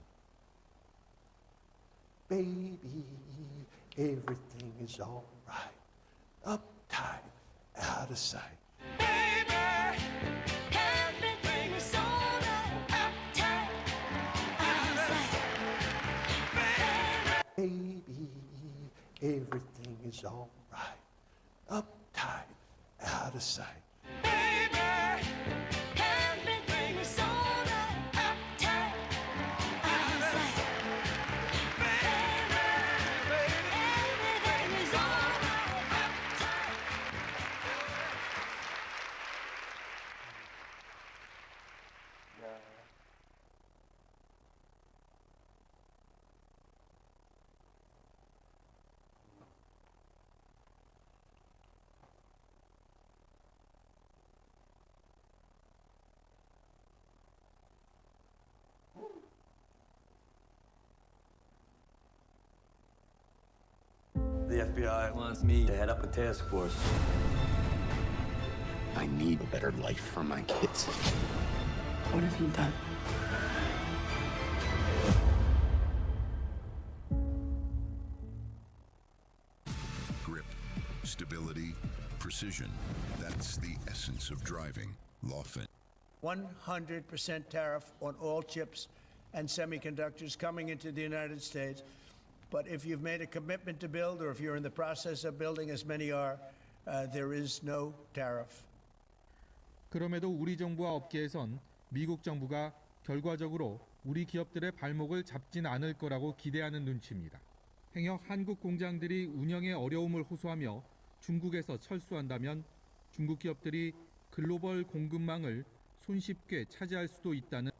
Baby, everything is all right. Uptight, out of sight. Baby, everything is all right. Uptight, out of sight. The FBI wants me to head up a task force. I need a better life for my kids. What have you done? Grip, stability, precision. That's the essence of driving. Lawfin. 100% tariff on all chips and semiconductors coming into the United States. But if you've made a commitment to build, or if you're in the process of building, as many are, there is no tariff. 그럼에도 우리 정부와 업계에선 미국 정부가 결과적으로 우리 기업들의 발목을 잡진 않을 거라고 기대하는 눈치입니다. 행여 한국 공장들이 운영에 어려움을 호소하며 중국에서 철수한다면 중국 기업들이 글로벌 공급망을 손쉽게 차지할 수도 있다는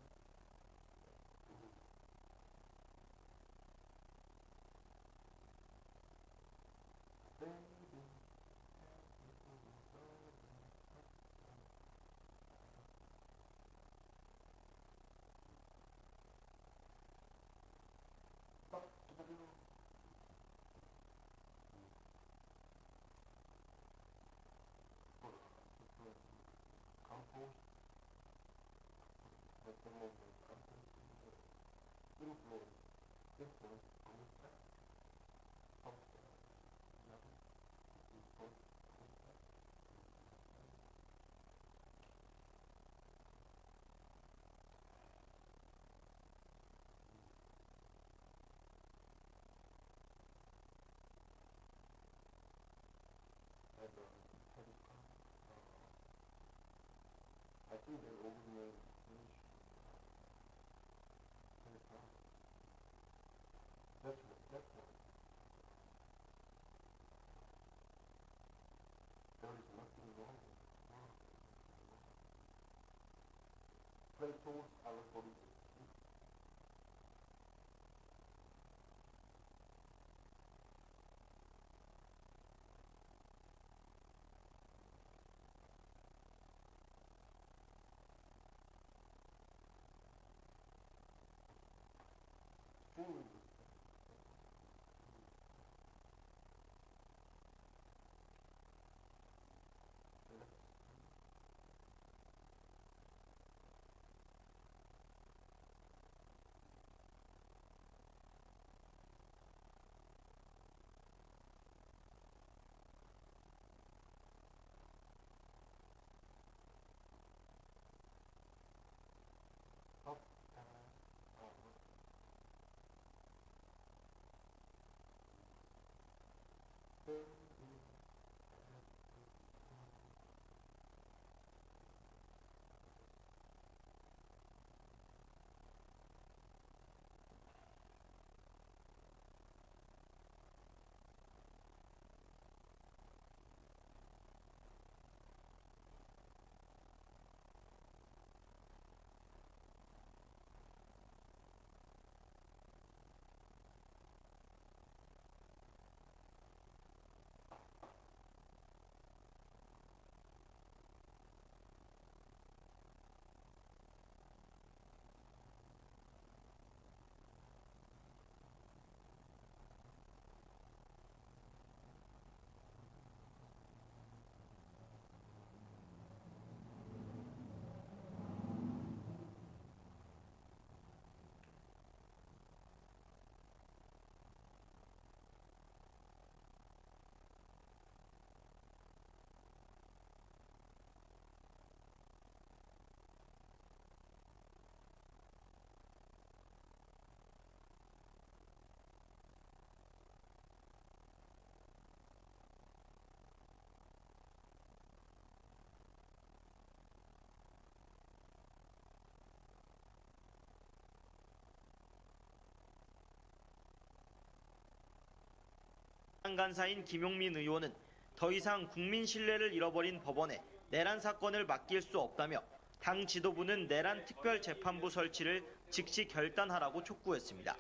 간사인 김용민 의원은 더 이상 국민 신뢰를 잃어버린 법원에 내란 사건을 맡길 수 없다며 당 지도부는 내란 특별재판부 설치를 즉시 결단하라고 촉구했습니다.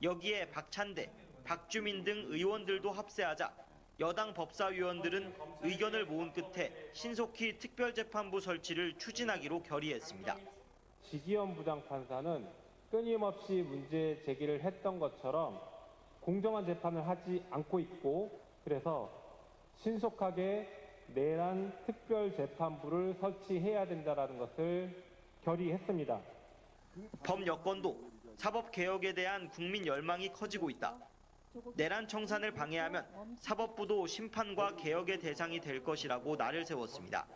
여기에 박찬대, 박주민 등 의원들도 합세하자 여당 법사위원들은 의견을 모은 끝에 신속히 특별재판부 설치를 추진하기로 결의했습니다. 지기현 부장판사는 끊임없이 문제 제기를 했던 것처럼 공정한 재판을 하지 않고 있고, 그래서 신속하게 내란 특별재판부를 설치해야 된다는 것을 결의했습니다. 법 여건도 사법개혁에 대한 국민 열망이 커지고 있다. 내란 청산을 방해하면 사법부도 심판과 개혁의 대상이 될 것이라고 날을 세웠습니다.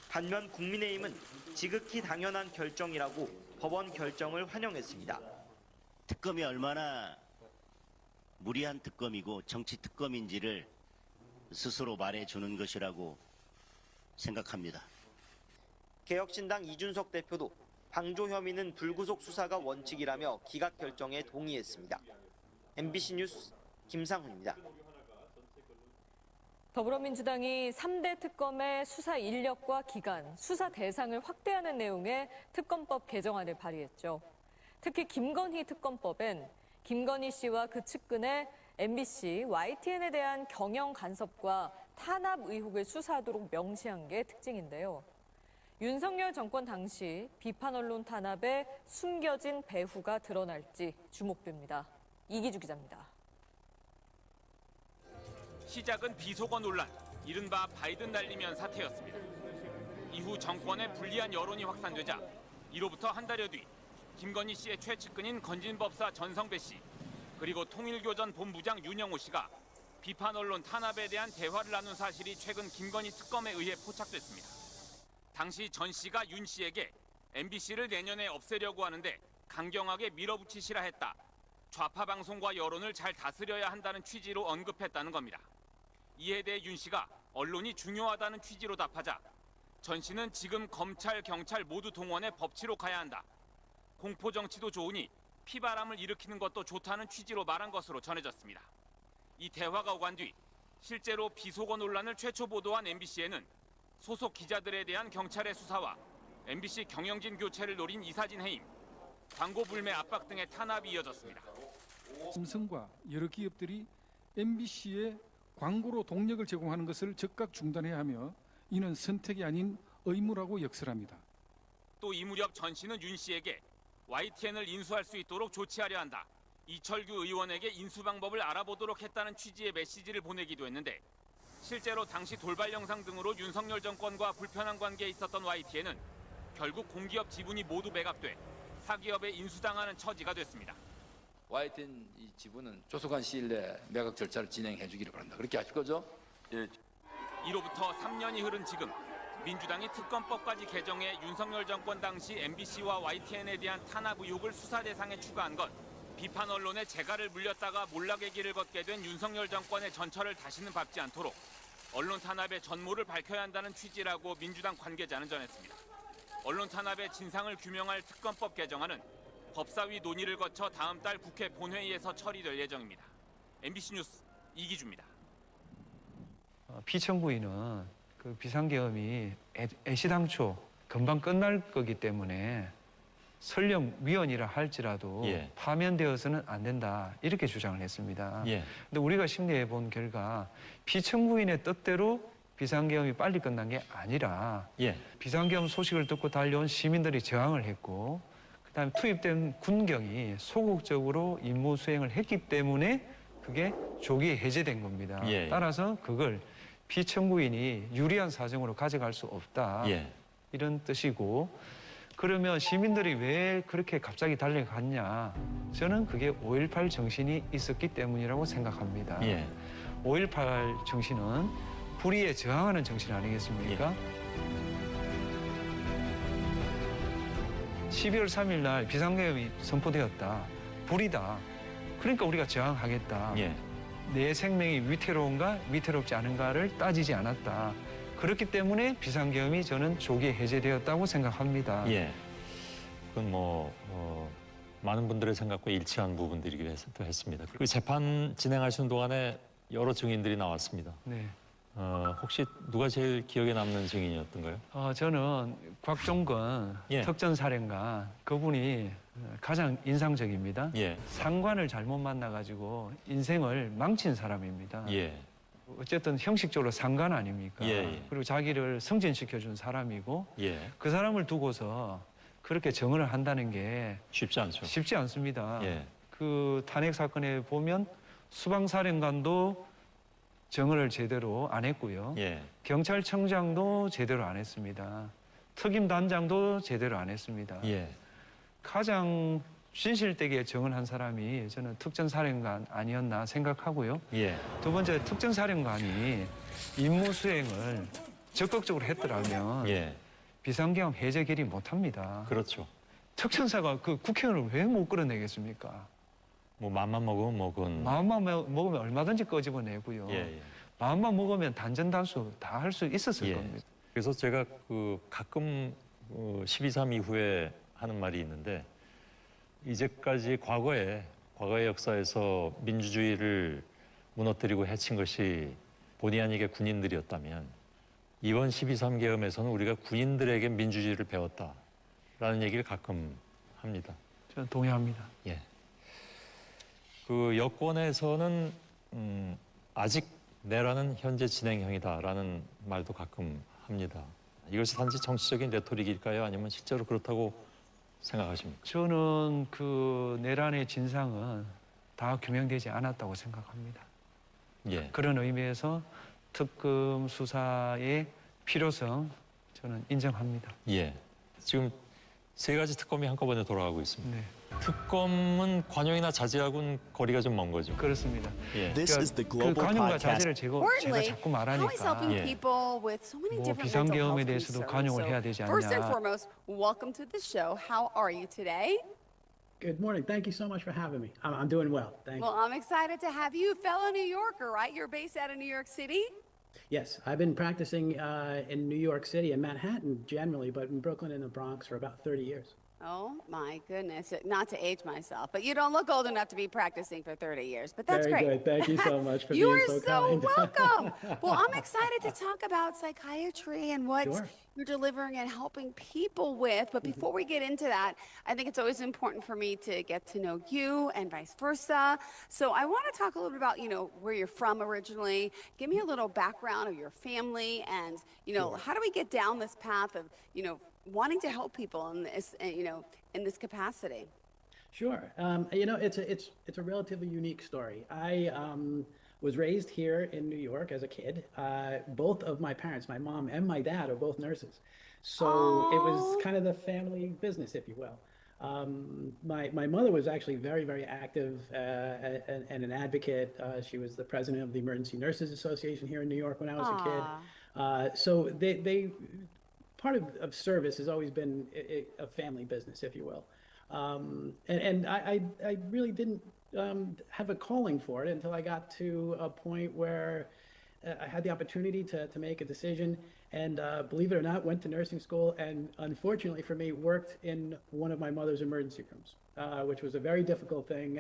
반면 국민의힘은 지극히 당연한 결정이라고 법원 결정을 환영했습니다. 특검이 얼마나 무리한 특검이고 정치 특검인지를 스스로 말해주는 것이라고 생각합니다. 개혁신당 이준석 대표도 방조 혐의는 불구속 수사가 원칙이라며 기각 결정에 동의했습니다. MBC 뉴스 김상훈입니다. 더불어민주당이 3대 특검의 수사 인력과 기간, 수사 대상을 확대하는 내용의 특검법 개정안을 발의했죠. 특히 김건희 특검법엔 김건희 씨와 그 측근의 MBC, YTN에 대한 경영 간섭과 탄압 의혹을 수사하도록 명시한 게 특징인데요. 윤석열 정권 당시 비판 언론 탄압에 숨겨진 배후가 드러날지 주목됩니다. 이기주 기자입니다. 시작은 비속어 논란, 이른바 바이든 날리면 사태였습니다. 이후 정권의 불리한 여론이 확산되자 이로부터 한 달여 뒤 김건희 씨의 최측근인 건진법사 전성배 씨, 그리고 통일교전 본부장 윤영호 씨가 비판 언론 탄압에 대한 대화를 나눈 사실이 최근 김건희 특검에 의해 포착됐습니다. 당시 전 씨가 윤 씨에게 MBC를 내년에 없애려고 하는데 강경하게 밀어붙이시라 했다. 좌파 방송과 여론을 잘 다스려야 한다는 취지로 언급했다는 겁니다. 이에 대해 윤 씨가 언론이 중요하다는 취지로 답하자 전 씨는 지금 검찰, 경찰 모두 동원해 법치로 가야 한다. 공포 정치도 좋으니 피바람을 일으키는 것도 좋다는 취지로 말한 것으로 전해졌습니다. 이 대화가 오간 뒤 실제로 비속어 논란을 최초 보도한 MBC에는 소속 기자들에 대한 경찰의 수사와 MBC 경영진 교체를 노린 이사진 해임, 광고 불매 압박 등의 탄압이 이어졌습니다. 삼성과 여러 기업들이 MBC에 광고로 동력을 제공하는 것을 즉각 중단해야 하며 이는 선택이 아닌 의무라고 역설합니다. 또 이 무렵 전 씨는 윤 씨에게 YTN을 인수할 수 있도록 조치하려 한다. 이철규 의원에게 인수 방법을 알아보도록 했다는 취지의 메시지를 보내기도 했는데 실제로 당시 돌발 영상 등으로 윤석열 정권과 불편한 관계에 있었던 YTN은 결국 공기업 지분이 모두 매각돼 사기업에 인수당하는 처지가 됐습니다. YTN 이 지분은 조속한 시일 내에 매각 절차를 진행해 주기를 바란다. 그렇게 하실 거죠? 예. 이로부터 3년이 흐른 지금 민주당이 특검법까지 개정해 윤석열 정권 당시 MBC와 YTN에 대한 탄압 의혹을 수사 대상에 추가한 것, 비판 언론에 재갈을 물렸다가 몰락의 길을 걷게 된 윤석열 정권의 전철을 다시는 밟지 않도록 언론 탄압의 전모를 밝혀야 한다는 취지라고 민주당 관계자는 전했습니다. 언론 탄압의 진상을 규명할 특검법 개정안은 법사위 논의를 거쳐 다음 달 국회 본회의에서 처리될 예정입니다. MBC 뉴스 이기주입니다. 피청구인은 그 비상계엄이 애시당초 금방 끝날 거기 때문에 설령 위헌이라 할지라도 파면되어서는 안 된다 이렇게 주장을 했습니다. 근데 우리가 심리해 본 결과 피청구인의 뜻대로 비상계엄이 빨리 끝난 게 아니라 비상계엄 소식을 듣고 달려온 시민들이 저항을 했고 그다음에 투입된 군경이 소극적으로 임무 수행을 했기 때문에 그게 조기에 해제된 겁니다. 따라서 그걸 피청구인이 유리한 사정으로 가져갈 수 없다 이런 뜻이고, 그러면 시민들이 왜 그렇게 갑자기 달려갔냐, 저는 그게 5.18 정신이 있었기 때문이라고 생각합니다. 5.18 정신은 불의에 저항하는 정신 아니겠습니까? 12월 3일 날 비상계엄이 선포되었다. 불이다. 그러니까 우리가 저항하겠다. 내 생명이 위태로운가 위태롭지 않은가를 따지지 않았다. 그렇기 때문에 비상계엄이 저는 조기에 해제되었다고 생각합니다. 그건 많은 분들의 생각과 일치한 부분들이기도 했습니다. 그리고 재판 진행하시는 동안에 여러 증인들이 나왔습니다. 네. 혹시 누가 제일 기억에 남는 증인이었던가요? 저는 곽종건 예. 특전사령관 그분이 가장 인상적입니다. 예. 상관을 잘못 만나가지고 인생을 망친 사람입니다. 예. 어쨌든 형식적으로 상관 아닙니까? 예, 예. 그리고 자기를 승진시켜준 사람이고 예. 그 사람을 두고서 그렇게 정언을 한다는 게 쉽지 않죠. 쉽지 않습니다. 예. 그 탄핵 사건에 보면 수방사령관도 정언을 제대로 안 했고요. 예. 경찰청장도 제대로 안 했습니다. 특임단장도 제대로 안 했습니다. 예. 가장 진실되게 정언한 사람이 저는 특전사령관 아니었나 생각하고요. 예. 두 번째, 특전사령관이 임무 수행을 적극적으로 했더라면 예. 비상계엄 해제 결의 못합니다. 그렇죠. 특전사가 그 국회의원을 왜 못 끌어내겠습니까? 뭐 맘만 먹으면 뭐 그건 마음만 먹으면 얼마든지 끄집어내고요. 예, 예. 마음만 먹으면 단전단수 다 할 수 있었을 예. 겁니다. 그래서 제가 그 가끔 12.3 이후에 하는 말이 있는데 이제까지 과거의 역사에서 민주주의를 무너뜨리고 해친 것이 본의 아니게 군인들이었다면 이번 12.3 계엄에서는 우리가 군인들에게 민주주의를 배웠다라는 얘기를 가끔 합니다. 저는 동의합니다. 예. 그 여권에서는 아직 내란은 현재 진행형이다라는 말도 가끔 합니다. 이것이 단지 정치적인 레토릭일까요? 아니면 실제로 그렇다고 생각하십니까? 저는 그 내란의 진상은 다 규명되지 않았다고 생각합니다. 예. 그런 의미에서 특검 수사의 필요성 저는 인정합니다. 예. 지금 세 가지 특검이 한꺼번에 돌아가고 있습니다. 네. 특검은 관용이나 자제하고는 거리가 좀 먼 거죠. 그렇습니다. 예. 그 관용과 자제를 제가 자꾸 말하니까 예. 뭐 비상계엄에 대해서도 관용을 해야 되지 않냐. First and foremost, welcome to the show. How are you today? Good morning. Thank you so much for having me. I'm doing well. Thank Well, you. I'm excited to have you, fellow New Yorker, right? You're based out of New York City? Yes, I've been practicing in New York City and Manhattan generally, but in Brooklyn and the Bronx for about 30 years. Oh my goodness, not to age myself, but you don't look old enough to be practicing for 30 years, but that's Very great. good. Thank you so much for You being are so so kind. welcome. Well, I'm excited to talk about psychiatry and what Sure. you're delivering and helping people with. But before we get into that, I think it's always important for me to get to know you and vice versa. So I want to talk a little bit about, where you're from originally. Give me a little background of your family and, how do we get down this path of, wanting to help people in this, in this capacity? Sure. It's a relatively unique story. I was raised here in New York as a kid. Both of my parents, my mom and my dad, are both nurses. So it was kind of the family business, if you will. My mother was actually very, very active and an advocate. She was the president of the Emergency Nurses Association here in New York when I was a kid. So they part of service has always been a family business, if you will. And I really didn't have a calling for it until I got to a point where I had the opportunity to make a decision, and believe it or not, went to nursing school, and unfortunately for me, worked in one of my mother's emergency rooms, which was a very difficult thing.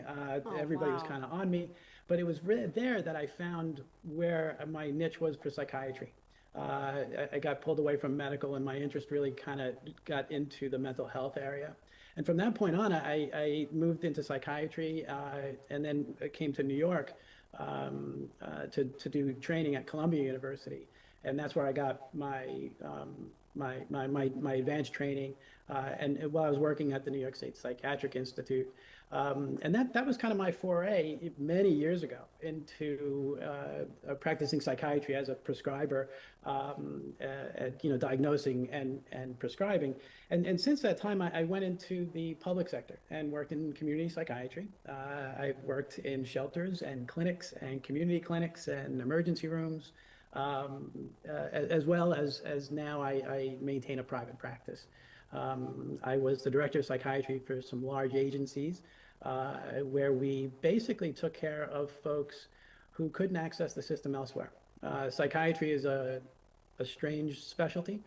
Everybody was kind of on me, but it was there that I found where my niche was for psychiatry. I got pulled away from medical, and my interest really kind of got into the mental health area. And from that point on, I moved into psychiatry, and then came to New York to do training at Columbia University, and that's where I got my advanced training. And while I was working at the New York State Psychiatric Institute, and that was kind of my foray many years ago into practicing psychiatry as a prescriber, diagnosing and prescribing. And since that time, I went into the public sector and worked in community psychiatry. I worked in shelters and clinics and community clinics and emergency rooms, as well as now I maintain a private practice. I was the director of psychiatry for some large agencies where we basically took care of folks who couldn't access the system elsewhere. Psychiatry is a strange specialty.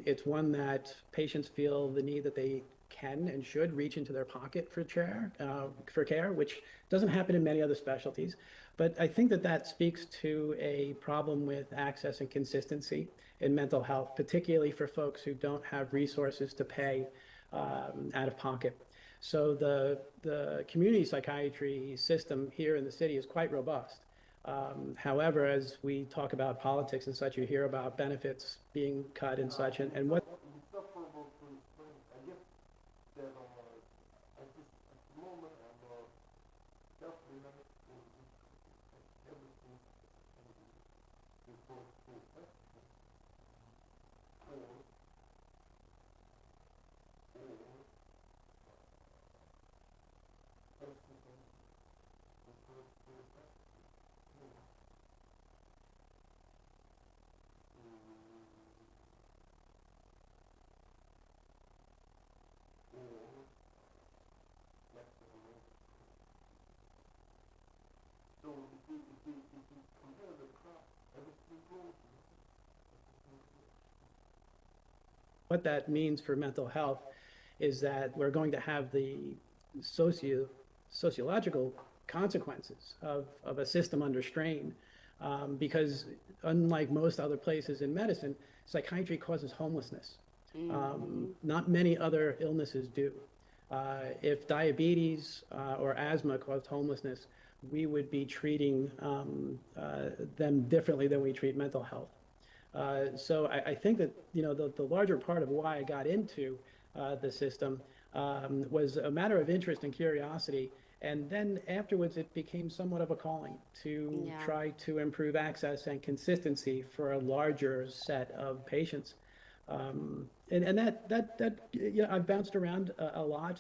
It's one that patients feel the need that they can and should reach into their pocket for care, which doesn't happen in many other specialties. But I think that that speaks to a problem with access and consistency in mental health, particularly for folks who don't have resources to pay out of pocket. So the community psychiatry system here in the city is quite robust. However, as we talk about politics and such, you hear about benefits being cut and such, and what what that means for mental health is that we're going to have the sociological consequences of a system under strain, because unlike most other places in medicine, psychiatry causes homelessness. Not many other illnesses do. If diabetes or asthma caused homelessness, we would be treating them differently than we treat mental health. So I think that, you know, the larger part of why I got into the system was a matter of interest and curiosity. And then afterwards, it became somewhat of a calling to try to improve access and consistency for a larger set of patients. And that you know, I've bounced around a lot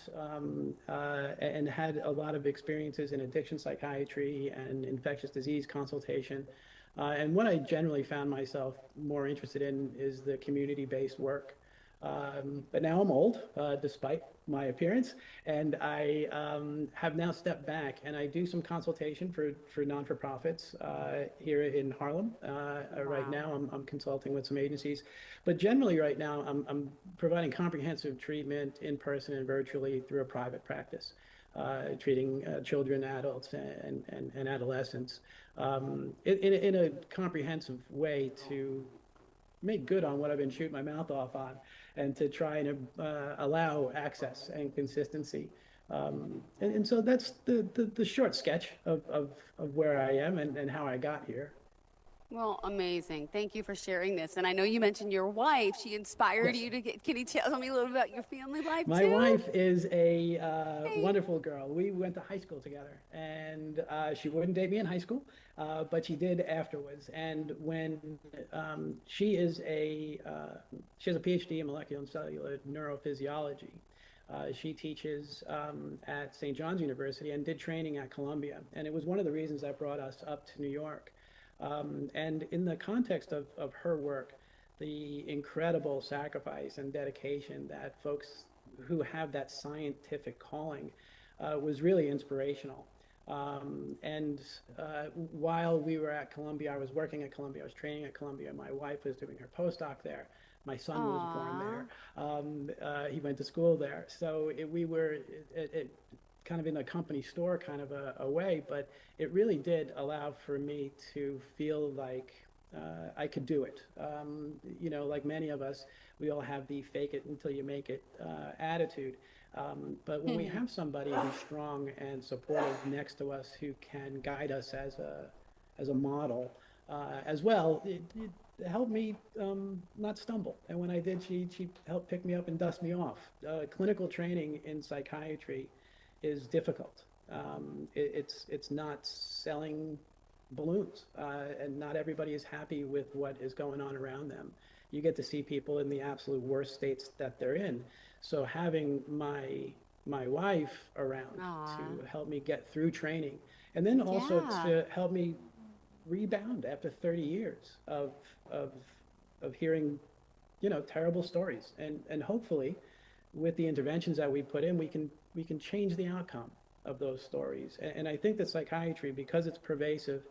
and had a lot of experiences in addiction psychiatry and infectious disease consultation. And what I generally found myself more interested in is the community-based work. But now I'm old, despite my appearance, and I have now stepped back and I do some consultation for non-for-profits here in Harlem. Right now I'm consulting with some agencies, but generally right now I'm providing comprehensive treatment in person and virtually through a private practice, treating children, adults, and adolescents in a comprehensive way to make good on what I've been shooting my mouth off on, and to try and allow access and consistency. And so that's the short sketch of where I am and how I got here. Well, amazing. Thank you for sharing this. And I know you mentioned your wife. She inspired you to get, can you tell me a little about your family life My too? wife is a wonderful girl. We went to high school together, and she wouldn't date me in high school, but she did afterwards. And when she has a PhD in molecular and cellular neurophysiology. She teaches at St. John's University and did training at Columbia. And it was one of the reasons that brought us up to New York. And in the context of her work, the incredible sacrifice and dedication that folks who have that scientific calling was really inspirational. While we were at Columbia, I was working at Columbia, I was training at Columbia, my wife was doing her postdoc there. My son was born there. He went to school there. So we were kind of in a company store kind of a way, but it really did allow for me to feel like I could do it. You know, like many of us, we all have the fake it until you make it attitude. But when we have somebody who's strong and supportive next to us who can guide us as a model as well, it helped me not stumble. And when I did, she helped pick me up and dust me off. Clinical training in psychiatry is difficult. It's not selling balloons, and not everybody is happy with what is going on around them. You get to see people in the absolute worst states that they're in. So having my wife around to help me get through training, and then also to help me rebound after 30 years of hearing, you know, terrible stories, and hopefully with the interventions that we put in, we can change the outcome of those stories. And I think that psychiatry, because it's pervasive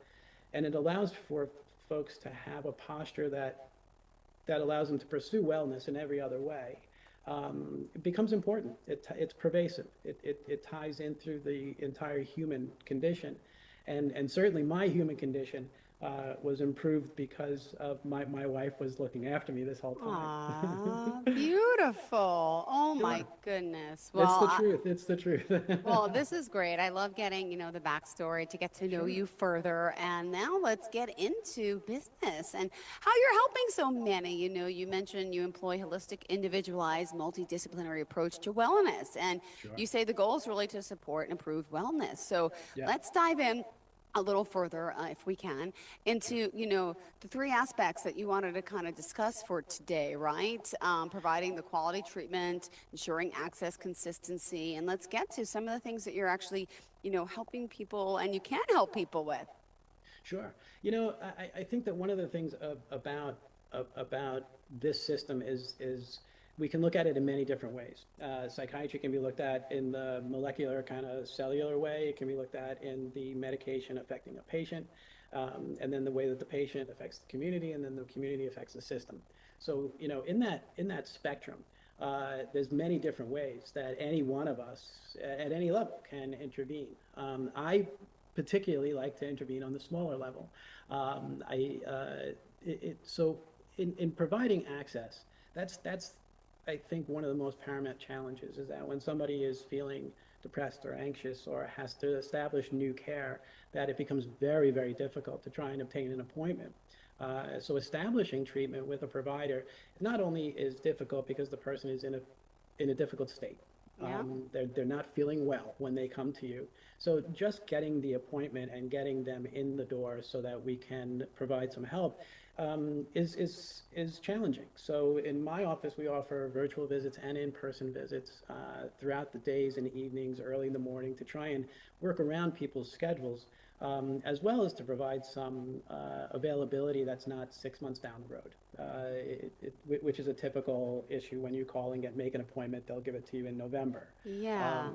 and it allows for folks to have a posture that allows them to pursue wellness in every other way, it becomes important. It's pervasive. It ties in through the entire human condition. And certainly my human condition was improved because of my wife was looking after me this whole time. Aw, beautiful. Oh my goodness. Well, It's the truth. It's the truth. well, this is great. I love getting, the backstory to get to know you further. And now let's get into business and how you're helping so many. You mentioned you employ holistic, individualized, multidisciplinary approach to wellness. And you say the goal is really to support and improve wellness. So let's dive in a little further, if we can, into, the three aspects that you wanted to kind of discuss for today, right? Providing the quality treatment, ensuring access, consistency, and let's get to some of the things that you're actually, helping people and you can help people with. Sure. I think that one of the things about this system is we can look at it in many different ways. Psychiatry can be looked at in the molecular kind of cellular way. It can be looked at in the medication affecting a patient, and then the way that the patient affects the community, and then the community affects the system. So, in that spectrum, there's many different ways that any one of us at any level can intervene. I particularly like to intervene on the smaller level. So in providing access, that's I think one of the most paramount challenges is that when somebody is feeling depressed or anxious or has to establish new care, that it becomes very, very difficult to try and obtain an appointment. So establishing treatment with a provider not only is difficult because the person is in a difficult state. They're not feeling well when they come to you. So just getting the appointment and getting them in the door so that we can provide some help is challenging. So in my office, we offer virtual visits and in-person visits throughout the days and evenings, early in the morning, to try and work around people's schedules, as well as to provide some availability that's not 6 months down the road, which is a typical issue when you call and make an appointment. They'll give it to you in November. Yeah.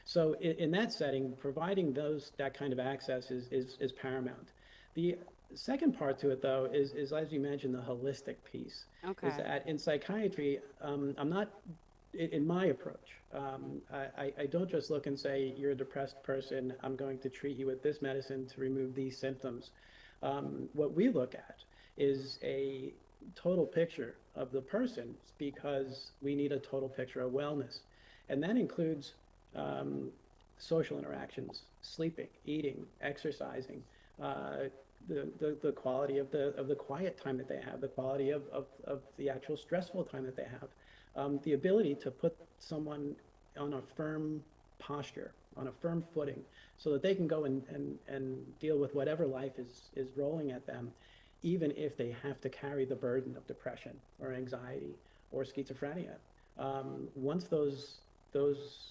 So in that setting, providing that kind of access is paramount. The second part to it, though, is as you mentioned, the holistic piece. Okay. Is that in psychiatry, I'm not, in my approach, I don't just look and say, you're a depressed person, I'm going to treat you with this medicine to remove these symptoms. What we look at is a total picture of the person, because we need a total picture of wellness. And that includes social interactions, sleeping, eating, exercising, the quality of the quiet time that they have, the quality of the actual stressful time that they have, the ability to put someone on a firm posture, on a firm footing, so that they can go and deal with whatever life is rolling at them, even if they have to carry the burden of depression or anxiety or schizophrenia. Once those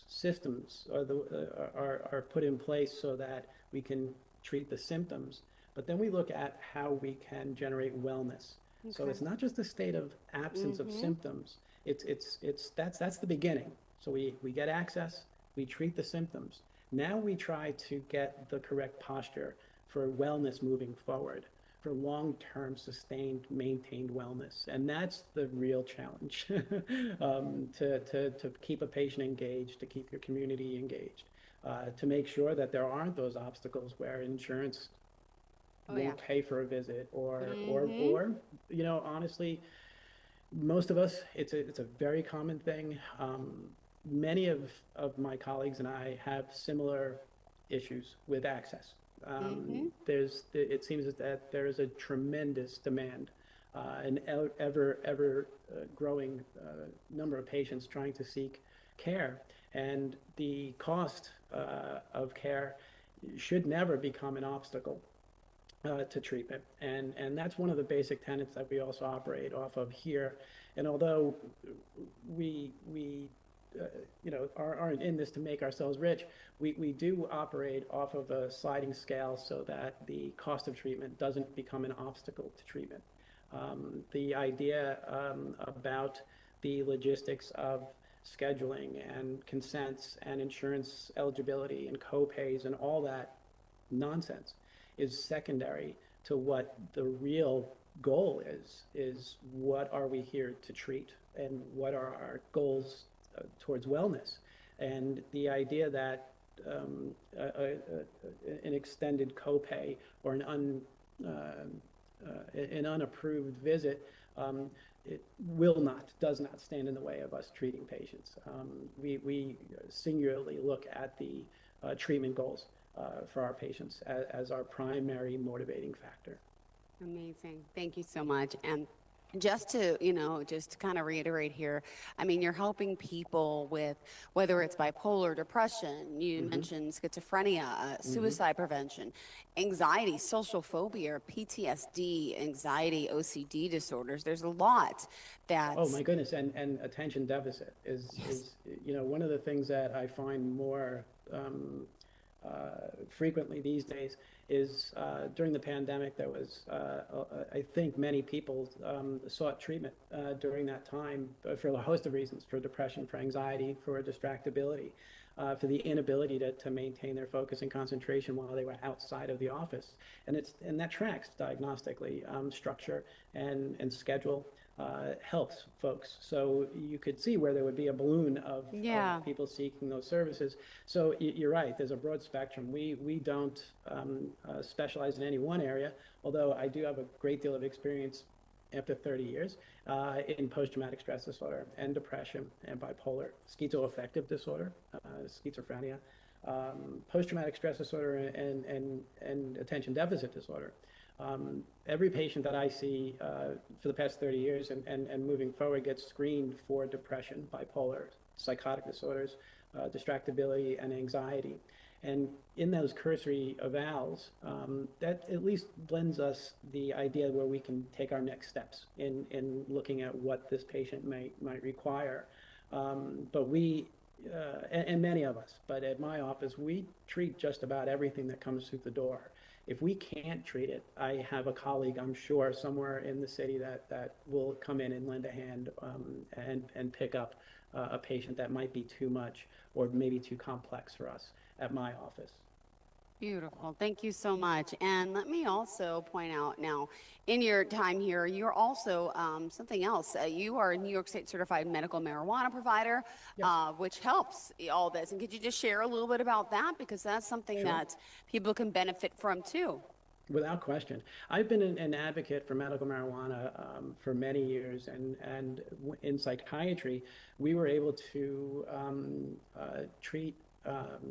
systems are put in place so that we can treat the symptoms, but then we look at how we can generate wellness. So it's not just a state of absence of symptoms. That's the beginning. So we get access, we treat the symptoms. Now we try to get the correct posture for wellness moving forward, for long-term, sustained, maintained wellness. And that's the real challenge, to keep a patient engaged, to keep your community engaged, to make sure that there aren't those obstacles where insurance won't pay for a visit, or honestly, most of us, it's a very common thing. Many of my colleagues and I have similar issues with access. It seems that there is a tremendous demand, an ever growing number of patients trying to seek care, and the cost of care should never become an obstacle to treatment, and that's one of the basic tenets that we also operate off of here. And although we aren't in this to make ourselves rich, we do operate off of a sliding scale so that the cost of treatment doesn't become an obstacle to treatment. The idea about the logistics of scheduling and consents and insurance eligibility and co-pays and all that nonsense is secondary to what the real goal is what are we here to treat? what are our goals towards wellness. And the idea that an extended copay or an unapproved visit it does not stand in the way of us treating patients. We singularly look at the treatment goals for our patients as our primary motivating factor. Amazing. Thank you so much. And just to, just to kind of reiterate here, I mean, you're helping people with whether it's bipolar depression, you mentioned schizophrenia, suicide prevention, anxiety, social phobia, PTSD, anxiety, OCD disorders. There's a lot that. Oh my goodness, and attention deficit is one of the things that I find more frequently these days is during the pandemic there was I think many people sought treatment during that time for a host of reasons, for depression, for anxiety, for distractibility, for the inability to maintain their focus and concentration while they were outside of the office. And that tracks diagnostically. Structure and schedule helps folks. So you could see where there would be a balloon of people seeking those services. So you're right, there's a broad spectrum. We don't specialize in any one area, although I do have a great deal of experience after 30 years in post-traumatic stress disorder and depression and bipolar, schizoaffective disorder, schizophrenia, post-traumatic stress disorder and attention deficit disorder. Every patient that I see for the past 30 years and moving forward gets screened for depression, bipolar, psychotic disorders, distractibility, and anxiety. And in those cursory evals, that at least blends us the idea where we can take our next steps in looking at what this patient might require. But we, and many of us, but at my office, we treat just about everything that comes through the door. If we can't treat it, I have a colleague, I'm sure, somewhere in the city that will come in and lend a hand and pick up a patient that might be too much or maybe too complex for us at my office. Beautiful. Thank you so much. And let me also point out now, in your time here, you're also something else. You are a New York State certified medical marijuana provider, which helps all this. And could you just share a little bit about that? Because that's something that people can benefit from too. Without question. I've been an advocate for medical marijuana for many years, and in psychiatry, we were able to treat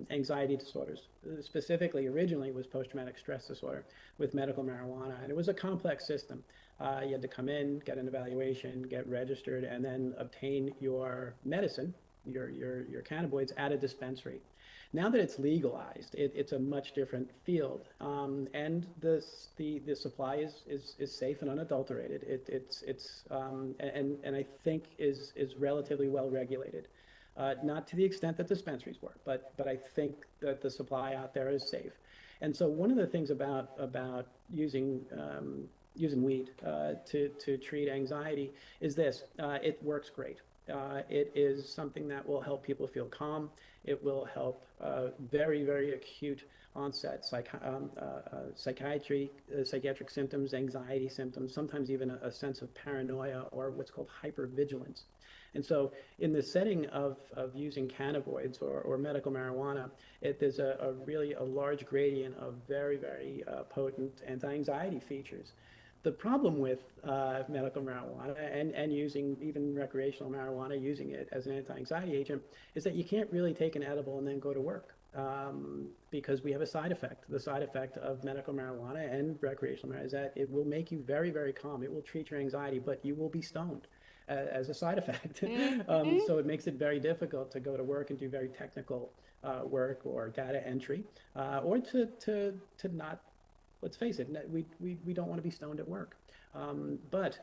anxiety disorders. Specifically, originally was post-traumatic stress disorder with medical marijuana, and it was a complex system. You had to come in, get an evaluation, get registered, and then obtain your medicine, your cannabinoids at a dispensary. Now that it's legalized, it's a much different field, and the supply is safe and unadulterated. And I think is relatively well regulated. Not to the extent that dispensaries were, but I think that the supply out there is safe. And so one of the things about using weed to treat anxiety is this: it works great. It is something that will help people feel calm. It will help very, very acute onset psychiatric symptoms, anxiety symptoms, sometimes even a sense of paranoia or what's called hypervigilance. And so in the setting of using cannabinoids or medical marijuana, there's really a large gradient of very, very potent anti-anxiety features. The problem with medical marijuana and using even recreational marijuana, using it as an anti-anxiety agent, is that you can't really take an edible and then go to work because we have a side effect. The side effect of medical marijuana and recreational marijuana is that it will make you very, very calm. It will treat your anxiety, but you will be stoned as a side effect. So it makes it very difficult to go to work and do very technical work or data entry, or to not, let's face it, we don't want to be stoned at work. But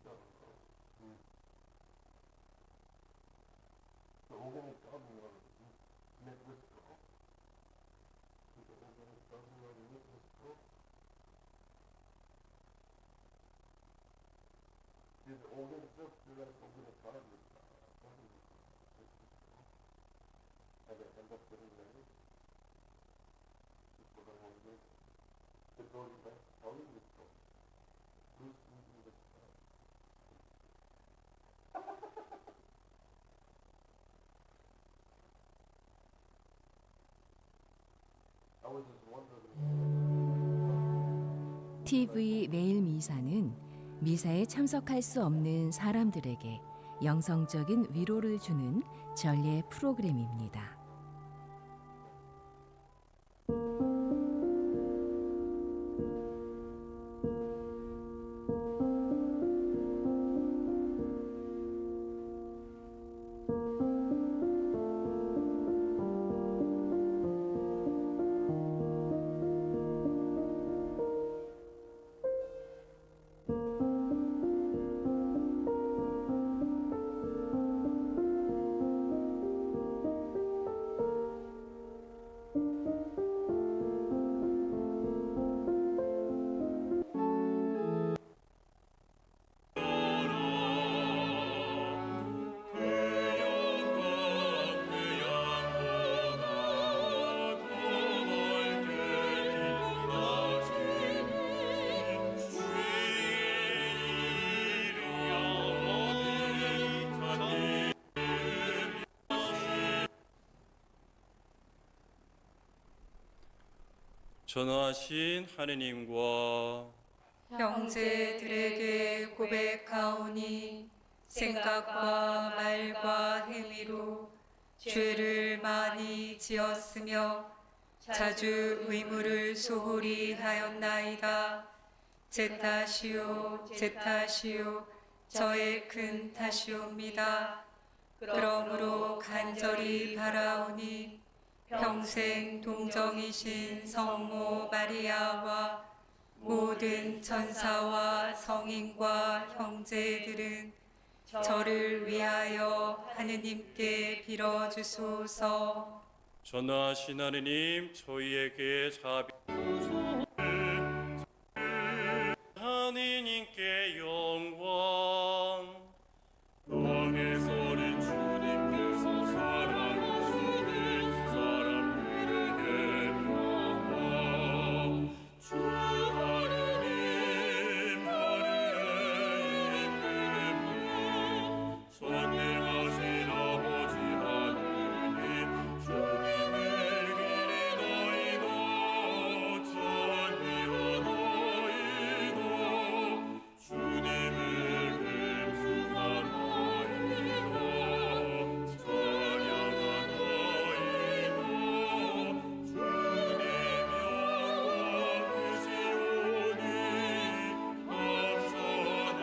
The organic governor met with Trump. The organic governor met with Trump. Did the organic governor organic governor and they end up getting married? People don't want to get the going back telling with Trump. Who's using the time? I was just wondering. TV 매일 미사는 미사에 참석할 수 없는 사람들에게 영성적인 위로를 주는 전례 프로그램입니다. 전능하신 하느님과 형제들에게 고백하오니 생각과 말과 행위로 죄를 많이 지었으며 자주 의무를 소홀히 하였나이다. 제 탓이요 제 탓이요 저의 큰 탓이옵니다. 그러므로 간절히 바라오니 평생 동정이신 성모 마리아와 모든 천사와 성인과 형제들은 저를 위하여 하느님께 빌어주소서. 전능하신 하느님 저희에게 자비 하느님께 영광. 땅에 서린 주님께서 사랑하시는 사람들에게 평화. 주 하느님 하늘의 임금 선행하신 아버지 하느님 주님을 기리나이다. 찬미하나이다. 주님을 금송하나이다. 찬양하나이다. 주님 영광 크시오니 감사나이다.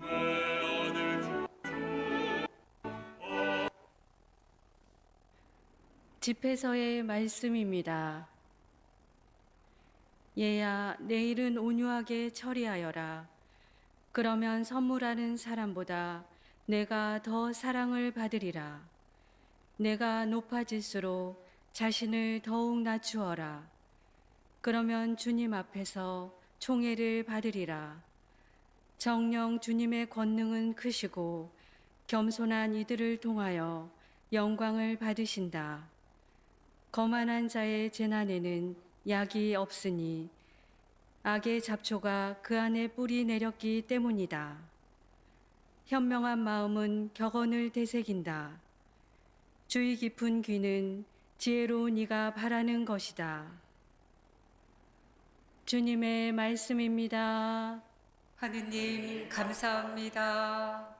내 아들 집회서의 말씀입니다. 얘야, 내일은 온유하게 처리하여라. 그러면 선물하는 사람보다 내가 더 사랑을 받으리라. 내가 높아질수록 자신을 더욱 낮추어라. 그러면 주님 앞에서 총애를 받으리라. 정녕 주님의 권능은 크시고 겸손한 이들을 통하여 영광을 받으신다. 거만한 자의 재난에는 약이 없으니 악의 잡초가 그 안에 뿌리 내렸기 때문이다. 현명한 마음은 격언을 되새긴다. 주의 깊은 귀는 지혜로운 이가 바라는 것이다. 주님의 말씀입니다. 하느님 감사합니다.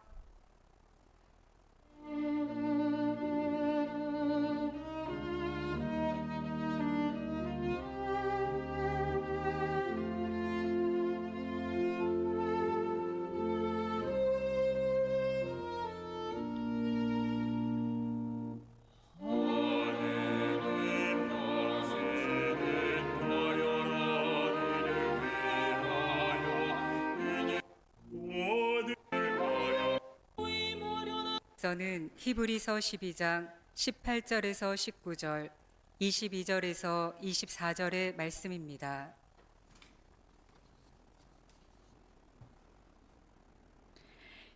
저는 히브리서 12장 18절에서 19절, 22절에서 24절의 말씀입니다.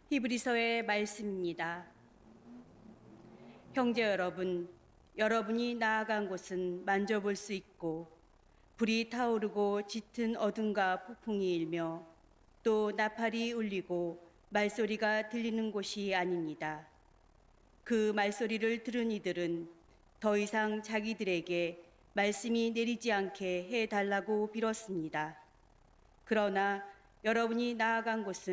히브리서의 말씀입니다. 형제 여러분, 여러분이 나아간 곳은 만져볼 수 있고 불이 타오르고 짙은 어둠과 폭풍이 일며 또 나팔이 울리고 말소리가 들리는 곳이 아닙니다. 그 말소리를 들은 이들은 더 이상 자기들에게 말씀이 내리지 않게 해달라고 빌었습니다. 그러나 여러분이 나아간 곳은